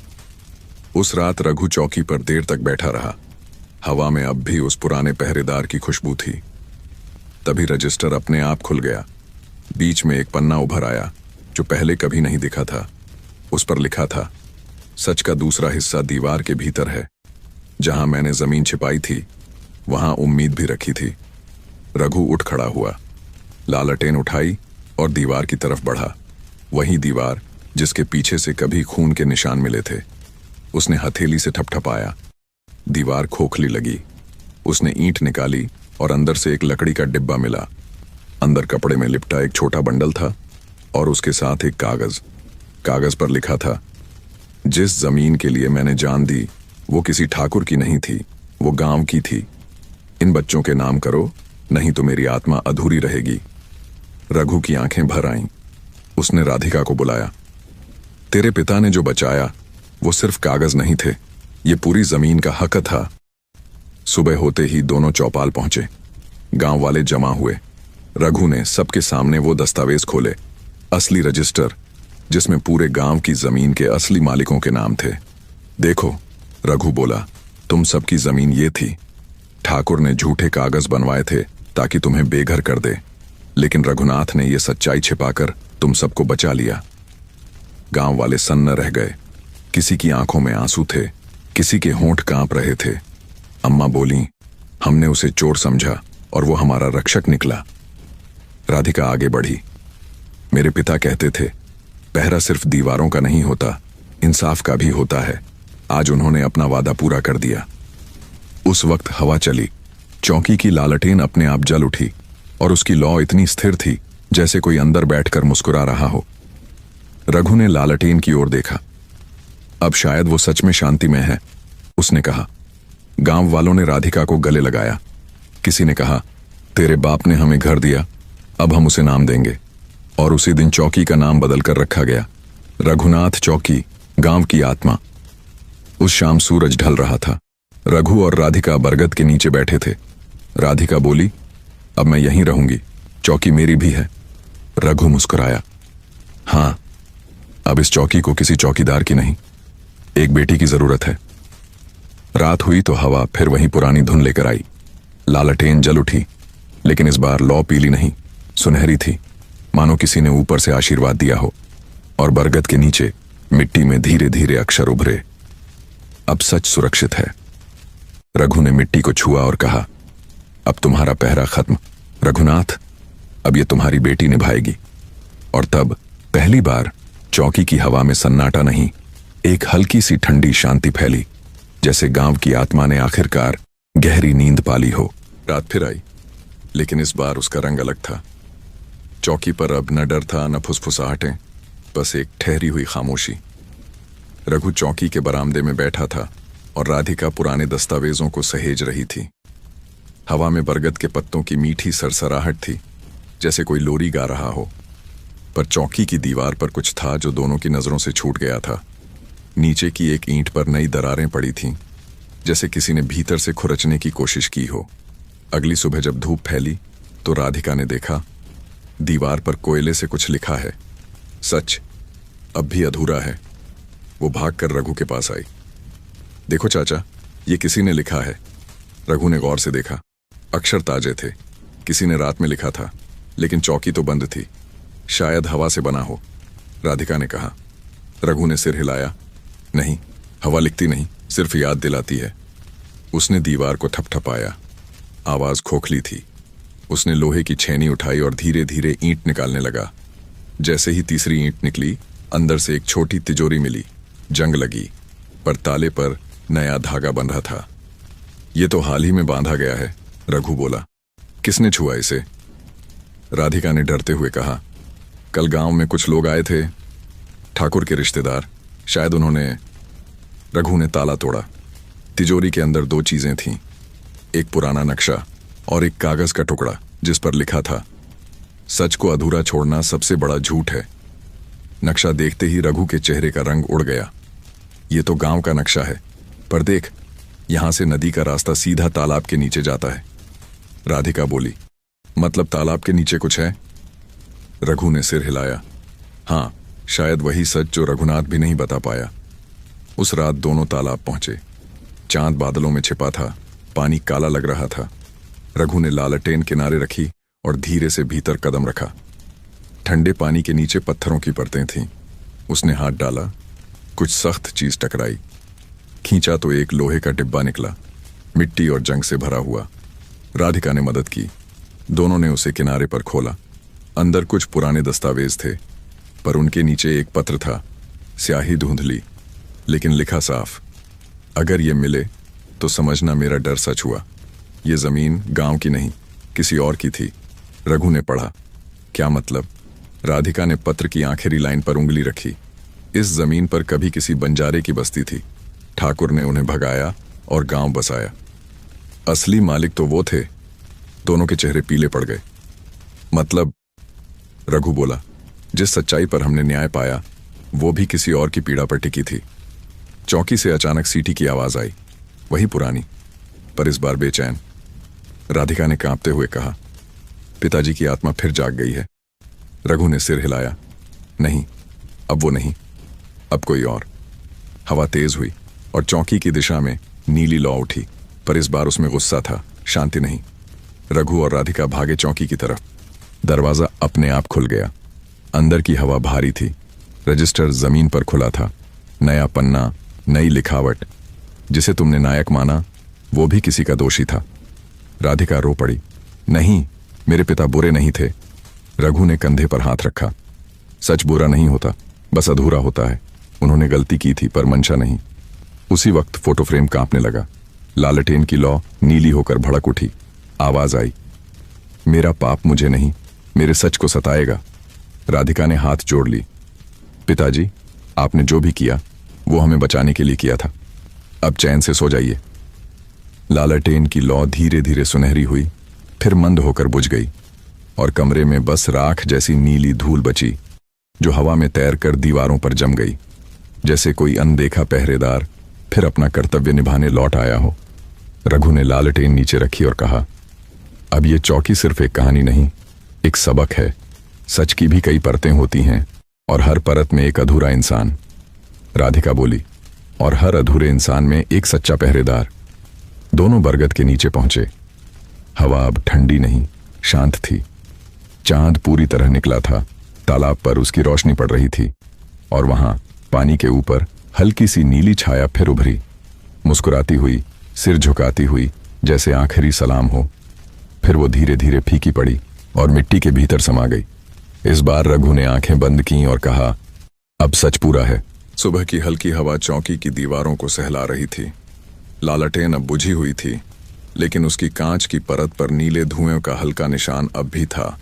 उस रात रघु चौकी पर देर तक बैठा रहा। हवा में अब भी उस पुराने पहरेदार की खुशबू थी। तभी रजिस्टर अपने आप खुल गया। बीच में एक पन्ना उभर आया जो पहले कभी नहीं दिखा था। उस पर लिखा था, सच का दूसरा हिस्सा दीवार के भीतर है। जहां मैंने जमीन छिपाई थी, वहां उम्मीद भी रखी थी। रघु उठ खड़ा हुआ, लालटेन उठाई और दीवार की तरफ बढ़ा। वही दीवार जिसके पीछे से कभी खून के निशान मिले थे। उसने हथेली से ठपठपाया। दीवार खोखली लगी। उसने ईंट निकाली और अंदर से एक लकड़ी का डिब्बा मिला। अंदर कपड़े में लिपटा एक छोटा बंडल था और उसके साथ एक कागज। कागज पर लिखा था, जिस जमीन के लिए मैंने जान दी वो किसी ठाकुर की नहीं थी, वो गांव की थी। इन बच्चों के नाम करो, नहीं तो मेरी आत्मा अधूरी रहेगी। रघु की आंखें भर आईं। उसने राधिका को बुलाया। तेरे पिता ने जो बचाया वो सिर्फ कागज नहीं थे, ये पूरी जमीन का हक था। सुबह होते ही दोनों चौपाल पहुंचे। गांव वाले जमा हुए। रघु ने सबके सामने वो दस्तावेज खोले, असली रजिस्टर जिसमें पूरे गांव की जमीन के असली मालिकों के नाम थे। देखो, रघु बोला, तुम सबकी जमीन ये थी। ठाकुर ने झूठे कागज बनवाए थे ताकि तुम्हें बेघर कर दे, लेकिन रघुनाथ ने यह सच्चाई छिपाकर तुम सबको बचा लिया। गांव वाले सन्न रह गए। किसी की आंखों में आंसू थे, किसी के होंठ कांप रहे थे। अम्मा बोली, हमने उसे चोर समझा और वो हमारा रक्षक निकला। राधिका आगे बढ़ी। मेरे पिता कहते थे, पहरा सिर्फ दीवारों का नहीं होता, इंसाफ का भी होता है। आज उन्होंने अपना वादा पूरा कर दिया। उस वक्त हवा चली, चौकी की लालटेन अपने आप जल उठी और उसकी लौ इतनी स्थिर थी जैसे कोई अंदर बैठकर मुस्कुरा रहा हो। रघु ने लालटेन की ओर देखा। अब शायद वो सच में शांति में है, उसने कहा। गांव वालों ने राधिका को गले लगाया। किसी ने कहा, तेरे बाप ने हमें घर दिया, अब हम उसे नाम देंगे। और उसी दिन चौकी का नाम बदलकर रखा गया, रघुनाथ चौकी, गांव की आत्मा। उस शाम सूरज ढल रहा था। रघु और राधिका बरगद के नीचे बैठे थे। राधिका बोली, अब मैं यहीं रहूंगी, चौकी मेरी भी है। रघु मुस्कुराया, हां, अब इस चौकी को किसी चौकीदार की नहीं, एक बेटी की जरूरत है। रात हुई तो हवा फिर वही पुरानी धुन लेकर आई। लालटेन जल उठी, लेकिन इस बार लौ पीली नहीं, सुनहरी थी, मानो किसी ने ऊपर से आशीर्वाद दिया हो। और बरगद के नीचे मिट्टी में धीरे धीरे अक्षर उभरे, अब सच सुरक्षित है। रघु ने मिट्टी को छुआ और कहा, अब तुम्हारा पहरा खत्म रघुनाथ, अब ये तुम्हारी बेटी निभाएगी। और तब पहली बार चौकी की हवा में सन्नाटा नहीं, एक हल्की सी ठंडी शांति फैली, जैसे गांव की आत्मा ने आखिरकार गहरी नींद पाली हो। रात फिर आई, लेकिन इस बार उसका रंग अलग था। चौकी पर अब न डर था न फुसफुसाहटें, बस एक ठहरी हुई खामोशी। रघु चौकी के बरामदे में बैठा था और राधिका पुराने दस्तावेजों को सहेज रही थी। हवा में बरगद के पत्तों की मीठी सरसराहट थी, जैसे कोई लोरी गा रहा हो। पर चौकी की दीवार पर कुछ था जो दोनों की नजरों से छूट गया था। नीचे की एक ईंट पर नई दरारें पड़ी थीं, जैसे किसी ने भीतर से खुरचने की कोशिश की हो। अगली सुबह जब धूप फैली तो राधिका ने देखा, दीवार पर कोयले से कुछ लिखा है। सच, अब भी अधूरा है। वो भागकर रघु के पास आई। देखो चाचा, ये किसी ने लिखा है। रघु ने गौर से देखा। अक्षर ताजे थे, किसी ने रात में लिखा था, लेकिन चौकी तो बंद थी। शायद हवा से बना हो, राधिका ने कहा। रघु ने सिर हिलाया, नहीं, हवा लिखती नहीं, सिर्फ याद दिलाती है। उसने दीवार को थपथपाया। आवाज खोखली थी। उसने लोहे की छेनी उठाई और धीरे धीरे ईंट निकालने लगा। जैसे ही तीसरी ईंट निकली, अंदर से एक छोटी तिजोरी मिली। जंग लगी, पर ताले पर नया धागा बंधा था। ये तो हाल ही में बांधा गया है, रघु बोला। किसने छुआ इसे? राधिका ने डरते हुए कहा, कल गांव में कुछ लोग आए थे, ठाकुर के रिश्तेदार, शायद उन्होंने। रघु ने ताला तोड़ा। तिजोरी के अंदर दो चीजें थीं, एक पुराना नक्शा और एक कागज का टुकड़ा जिस पर लिखा था, सच को अधूरा छोड़ना सबसे बड़ा झूठ है। नक्शा देखते ही रघु के चेहरे का रंग उड़ गया। ये तो गांव का नक्शा है, पर देख, यहां से नदी का रास्ता सीधा तालाब के नीचे जाता है। राधिका बोली, मतलब तालाब के नीचे कुछ है? रघु ने सिर हिलाया। हां, शायद वही सच जो रघुनाथ भी नहीं बता पाया। उस रात दोनों तालाब पहुंचे। चांद बादलों में छिपा था, पानी काला लग रहा था। रघु ने लालटेन किनारे रखी और धीरे से भीतर कदम रखा। ठंडे पानी के नीचे पत्थरों की परतें थीं। उसने हाथ डाला, कुछ सख्त चीज टकराई। खींचा तो एक लोहे का डिब्बा निकला, मिट्टी और जंग से भरा हुआ। राधिका ने मदद की। दोनों ने उसे किनारे पर खोला। अंदर कुछ पुराने दस्तावेज थे, पर उनके नीचे एक पत्र था, स्याही धुंधली, लेकिन लिखा साफ, अगर ये मिले तो समझना मेरा डर सच हुआ। ये जमीन गांव की नहीं, किसी और की थी। रघु ने पढ़ा। क्या मतलब? राधिका ने पत्र की आखिरी लाइन पर उंगली रखी। इस जमीन पर कभी किसी बंजारे की बस्ती थी। ठाकुर ने उन्हें भगाया और गांव बसाया। असली मालिक तो वो थे। दोनों के चेहरे पीले पड़ गए। मतलब? रघु बोला, जिस सच्चाई पर हमने न्याय पाया वो भी किसी और की पीड़ा पर टिकी थी। चौकी से अचानक सीटी की आवाज आई, वही पुरानी, पर इस बार बेचैन। राधिका ने कांपते हुए कहा, पिताजी की आत्मा फिर जाग गई है। रघु ने सिर हिलाया, नहीं, अब वो नहीं, अब कोई और। हवा तेज हुई और चौकी की दिशा में नीली लौ उठी, पर इस बार उसमें गुस्सा था, शांति नहीं। रघु और राधिका भागे चौकी की तरफ। दरवाजा अपने आप खुल गया। अंदर की हवा भारी थी। रजिस्टर जमीन पर खुला था। नया पन्ना, नई लिखावट। जिसे तुमने नायक माना वो भी किसी का दोषी था। राधिका रो पड़ी। नहीं, मेरे पिता बुरे नहीं थे। रघु ने कंधे पर हाथ रखा। सच बुरा नहीं होता, बस अधूरा होता है। उन्होंने गलती की थी पर मंशा नहीं। उसी वक्त फोटो फ्रेम कांपने लगा। लालटेन की लौ नीली होकर भड़क उठी। आवाज आई, मेरा पाप मुझे नहीं, मेरे सच को सताएगा। राधिका ने हाथ जोड़ ली। पिताजी, आपने जो भी किया वो हमें बचाने के लिए किया था। अब चैन से सो जाइए। लालटेन की लौ धीरे धीरे सुनहरी हुई, फिर मंद होकर बुझ गई और कमरे में बस राख जैसी नीली धूल बची, जो हवा में तैरकर दीवारों पर जम गई, जैसे कोई अनदेखा पहरेदार फिर अपना कर्तव्य निभाने लौट आया हो। रघु ने लालटेन नीचे रखी और कहा, अब ये चौकी सिर्फ एक कहानी नहीं, एक सबक है। सच की भी कई परतें होती हैं और हर परत में एक अधूरा इंसान। राधिका बोली, और हर अधूरे इंसान में एक सच्चा पहरेदार। दोनों बरगद के नीचे पहुंचे। हवा अब ठंडी नहीं, शांत थी। चांद पूरी तरह निकला था। तालाब पर उसकी रोशनी पड़ रही थी और वहां पानी के ऊपर हल्की सी नीली छाया फिर उभरी, मुस्कुराती हुई, सिर झुकाती हुई, जैसे आखिरी सलाम हो। फिर वो धीरे धीरे फीकी पड़ी और मिट्टी के भीतर समा गई। इस बार रघु ने आंखें बंद की और कहा, अब सच पूरा है। सुबह की हल्की हवा चौकी की दीवारों को सहला रही थी। लालटेन अब बुझी हुई थी, लेकिन उसकी कांच की परत पर नीले धुएं का हल्का निशान अब भी था,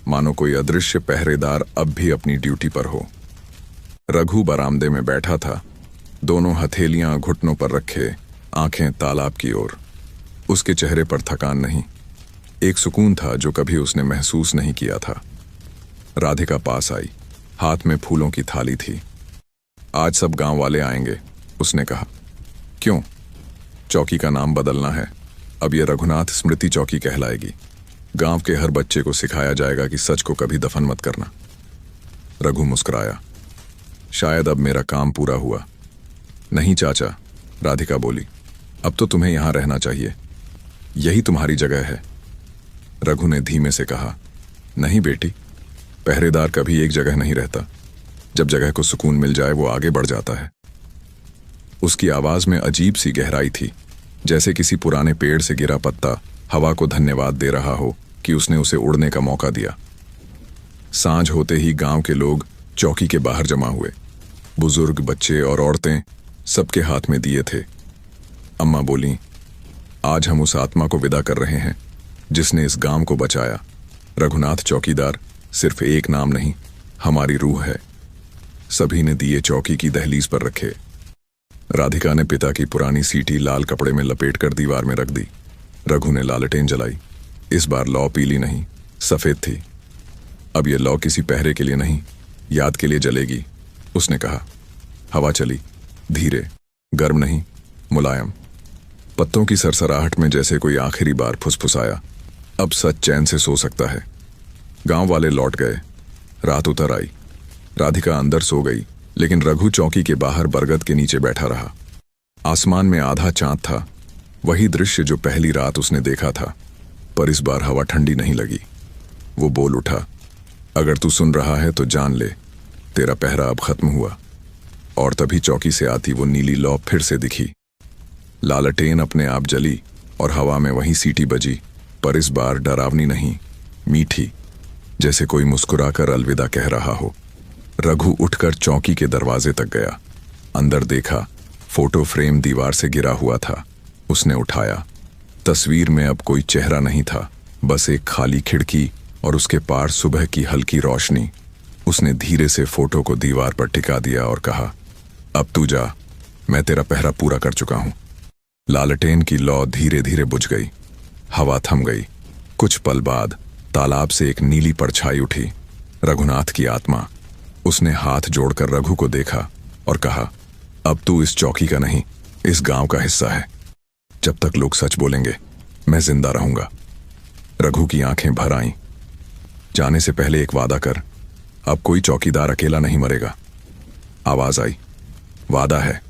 मानो कोई अदृश्य पहरेदार अब भी अपनी ड्यूटी पर हो। रघु बरामदे में बैठा था, दोनों हथेलियां घुटनों पर रखे, आंखें तालाब की ओर। उसके चेहरे पर थकान नहीं, एक सुकून था जो कभी उसने महसूस नहीं किया था। राधिका पास आई, हाथ में फूलों की थाली थी। आज सब गांव वाले आएंगे, उसने कहा। क्यों? चौकी का नाम बदलना है। अब यह रघुनाथ स्मृति चौकी कहलाएगी। गांव के हर बच्चे को सिखाया जाएगा कि सच को कभी दफन मत करना। रघु मुस्कुराया। शायद अब मेरा काम पूरा हुआ। नहीं चाचा, राधिका बोली, अब तो तुम्हें यहां रहना चाहिए, यही तुम्हारी जगह है। रघु ने धीमे से कहा, नहीं बेटी, पहरेदार कभी एक जगह नहीं रहता। जब जगह को सुकून मिल जाए वो आगे बढ़ जाता है। उसकी आवाज में अजीब सी गहराई थी, जैसे किसी पुराने पेड़ से गिरा पत्ता हवा को धन्यवाद दे रहा हो कि उसने उसे उड़ने का मौका दिया। सांझ होते ही गांव के लोग चौकी के बाहर जमा हुए। बुजुर्ग, बच्चे और औरतें, सबके हाथ में दिए थे। अम्मा बोली, आज हम उस आत्मा को विदा कर रहे हैं जिसने इस गांव को बचाया। रघुनाथ चौकीदार सिर्फ एक नाम नहीं, हमारी रूह है। सभी ने दिए चौकी की दहलीज पर रखे। राधिका ने पिता की पुरानी सीटी लाल कपड़े में लपेट कर दीवार में रख दी। रघु ने लालटेन जलाई। इस बार लौ पीली नहीं, सफेद थी। अब यह लौ किसी पहरे के लिए नहीं, याद के लिए जलेगी, उसने कहा। हवा चली, धीरे, गर्म नहीं, मुलायम। पत्तों की सरसराहट में जैसे कोई आखिरी बार फुसफुसाया, अब सच चैन से सो सकता है। गांव वाले लौट गए। रात उतर आई। राधिका अंदर सो गई, लेकिन रघु चौकी के बाहर बरगद के नीचे बैठा रहा। आसमान में आधा चांद था, वही दृश्य जो पहली रात उसने देखा था, पर इस बार हवा ठंडी नहीं लगी। वो बोल उठा, अगर तू सुन रहा है तो जान ले, तेरा पहरा अब खत्म हुआ। और तभी चौकी से आती वो नीली लौ फिर से दिखी। लालटेन अपने आप जली और हवा में वही सीटी बजी, पर इस बार डरावनी नहीं, मीठी, जैसे कोई मुस्कुराकर अलविदा कह रहा हो। रघु उठकर चौकी के दरवाजे तक गया। अंदर देखा, फोटो फ्रेम दीवार से गिरा हुआ था। उसने उठाया। तस्वीर में अब कोई चेहरा नहीं था, बस एक खाली खिड़की और उसके पार सुबह की हल्की रोशनी। उसने धीरे से फोटो को दीवार पर टिका दिया और कहा, अब तू जा, मैं तेरा पहरा पूरा कर चुका हूं। लालटेन की लौ धीरे धीरे बुझ गई। हवा थम गई। कुछ पल बाद तालाब से एक नीली परछाई उठी। रघुनाथ की आत्मा। उसने हाथ जोड़कर रघु को देखा और कहा, अब तू इस चौकी का नहीं, इस गांव का हिस्सा है। जब तक लोग सच बोलेंगे, मैं जिंदा रहूंगा। रघु की आंखें भर आईं। जाने से पहले एक वादा कर, अब कोई चौकीदार अकेला नहीं मरेगा। आवाज आई, वादा है।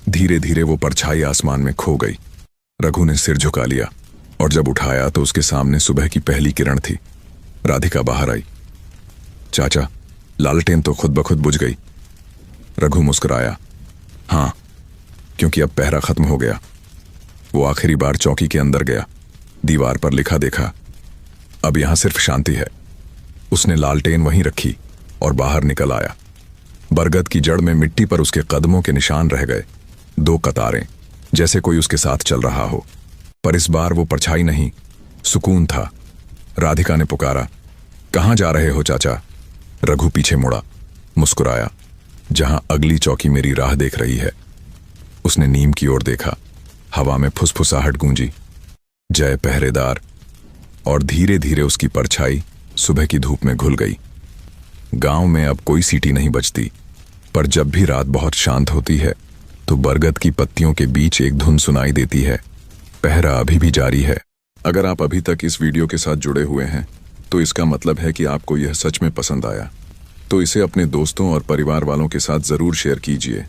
धीरे धीरे वो परछाई आसमान में खो गई। रघु ने सिर झुका लिया और जब उठाया तो उसके सामने सुबह की पहली किरण थी। राधिका बाहर आई। चाचा, लालटेन तो खुद ब खुद बुझ गई। रघु मुस्कुराया। हाँ, क्योंकि अब पहरा खत्म हो गया। वो आखिरी बार चौकी के अंदर गया। दीवार पर लिखा देखा, अब यहां सिर्फ शांति है। उसने लालटेन वहीं रखी और बाहर निकल आया। बरगद की जड़ में मिट्टी पर उसके कदमों के निशान रह गए, 2 कतारें, जैसे कोई उसके साथ चल रहा हो। पर इस बार वो परछाई नहीं, सुकून था। राधिका ने पुकारा, कहाँ जा रहे हो चाचा? रघु पीछे मुड़ा, मुस्कुराया, जहां अगली चौकी मेरी राह देख रही है। उसने नीम की ओर देखा, हवा में फुसफुसाहट गूंजी, जय पहरेदार। और धीरे धीरे उसकी परछाई सुबह की धूप में घुल गई। गांव में अब कोई सीटी नहीं बजती, पर जब भी रात बहुत शांत होती है तो बरगद की पत्तियों के बीच एक धुन सुनाई देती है। पहरा अभी भी जारी है। अगर आप अभी तक इस वीडियो के साथ जुड़े हुए हैं तो इसका मतलब है कि आपको यह सच में पसंद आया। तो इसे अपने दोस्तों और परिवार वालों के साथ जरूर शेयर कीजिए,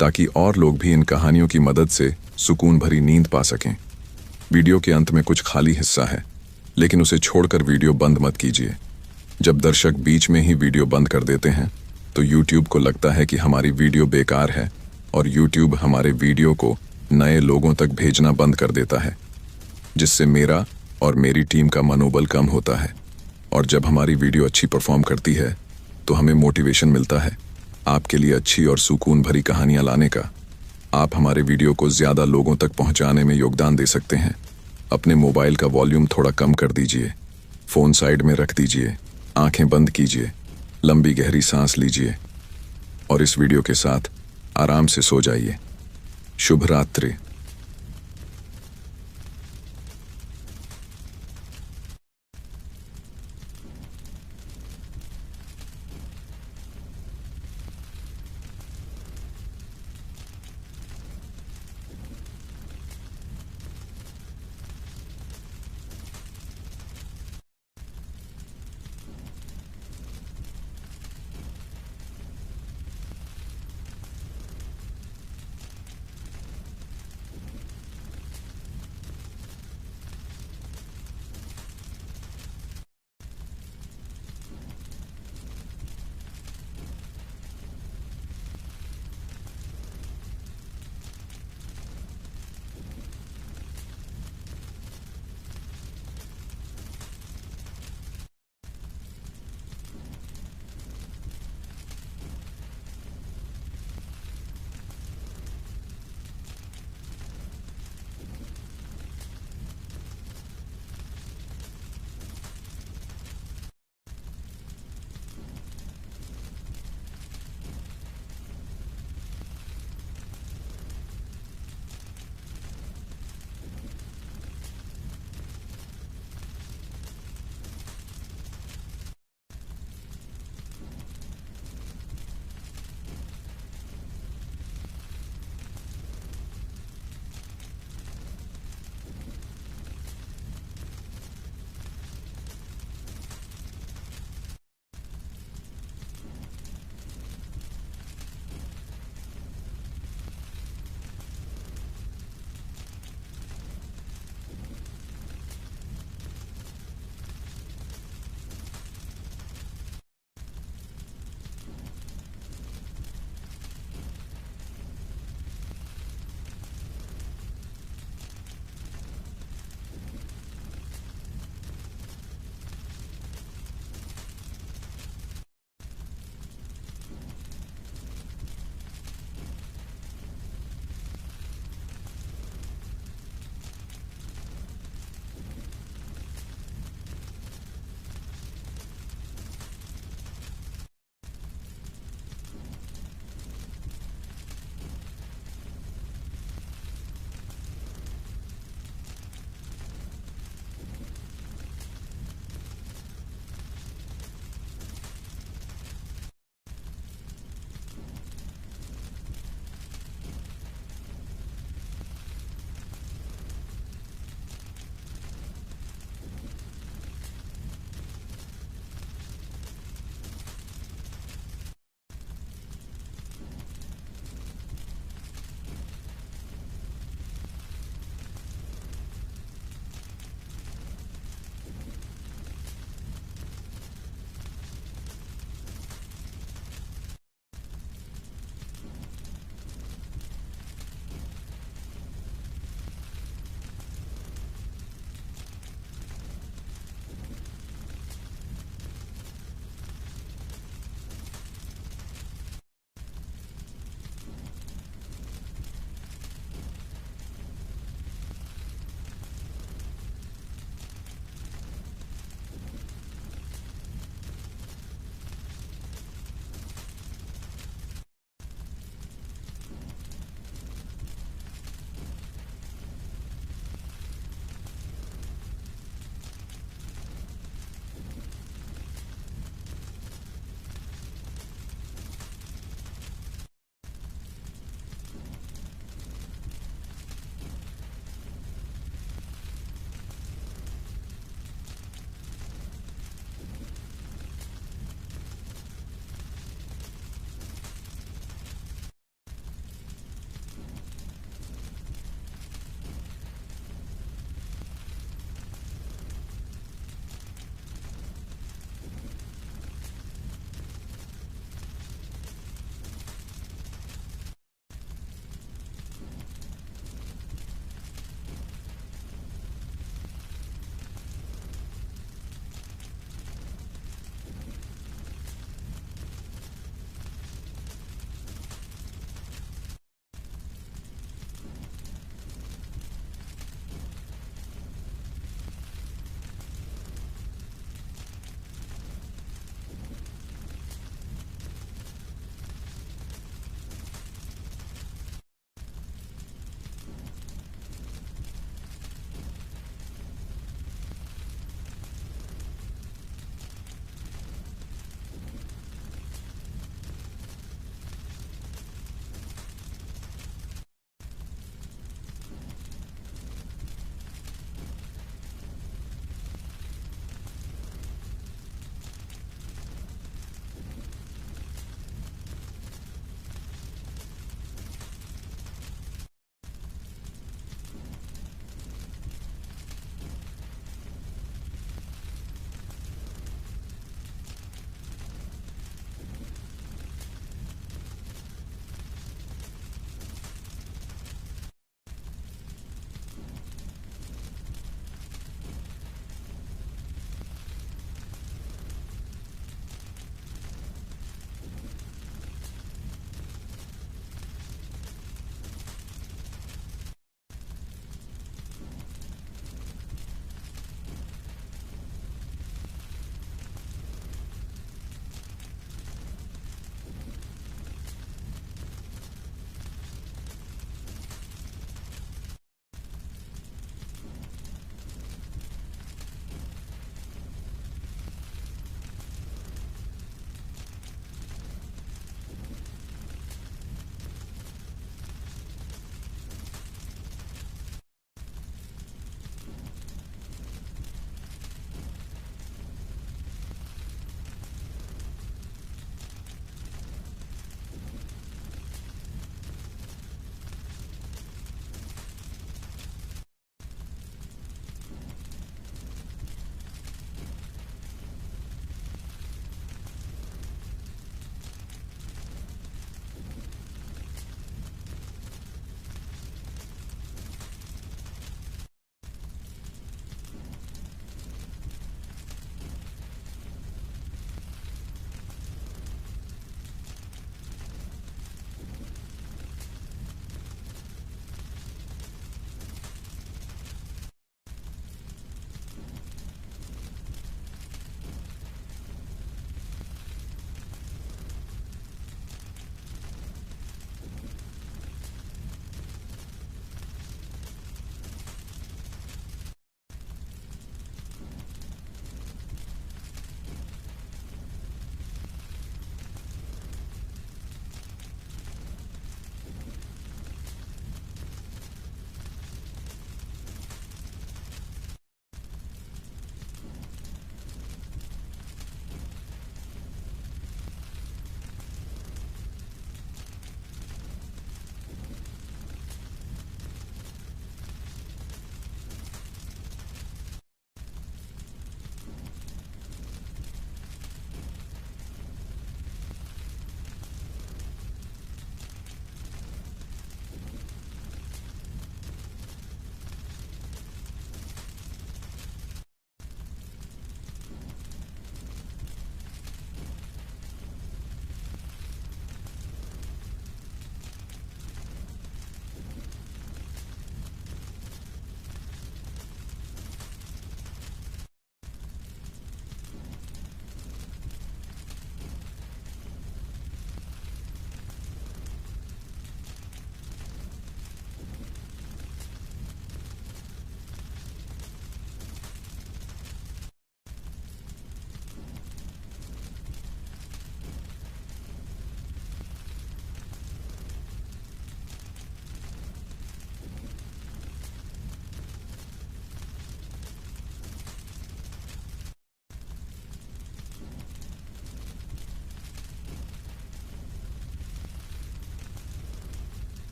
ताकि और लोग भी इन कहानियों की मदद से सुकून भरी नींद पा सकें। वीडियो के अंत में कुछ खाली हिस्सा है, लेकिन उसे छोड़कर वीडियो बंद मत कीजिए। जब दर्शक बीच में ही वीडियो बंद कर देते हैं तो YouTube को लगता है कि हमारी वीडियो बेकार है और YouTube हमारे वीडियो को नए लोगों तक भेजना बंद कर देता है, जिससे मेरा और मेरी टीम का मनोबल कम होता है। और जब हमारी वीडियो अच्छी परफॉर्म करती है तो हमें मोटिवेशन मिलता है आपके लिए अच्छी और सुकून भरी कहानियां लाने का। आप हमारे वीडियो को ज़्यादा लोगों तक पहुंचाने में योगदान दे सकते हैं। अपने मोबाइल का वॉल्यूम थोड़ा कम कर दीजिए, फ़ोन साइड में रख दीजिए, आंखें बंद कीजिए, लंबी गहरी सांस लीजिए और इस वीडियो के साथ आराम से सो जाइए। शुभ रात्रि।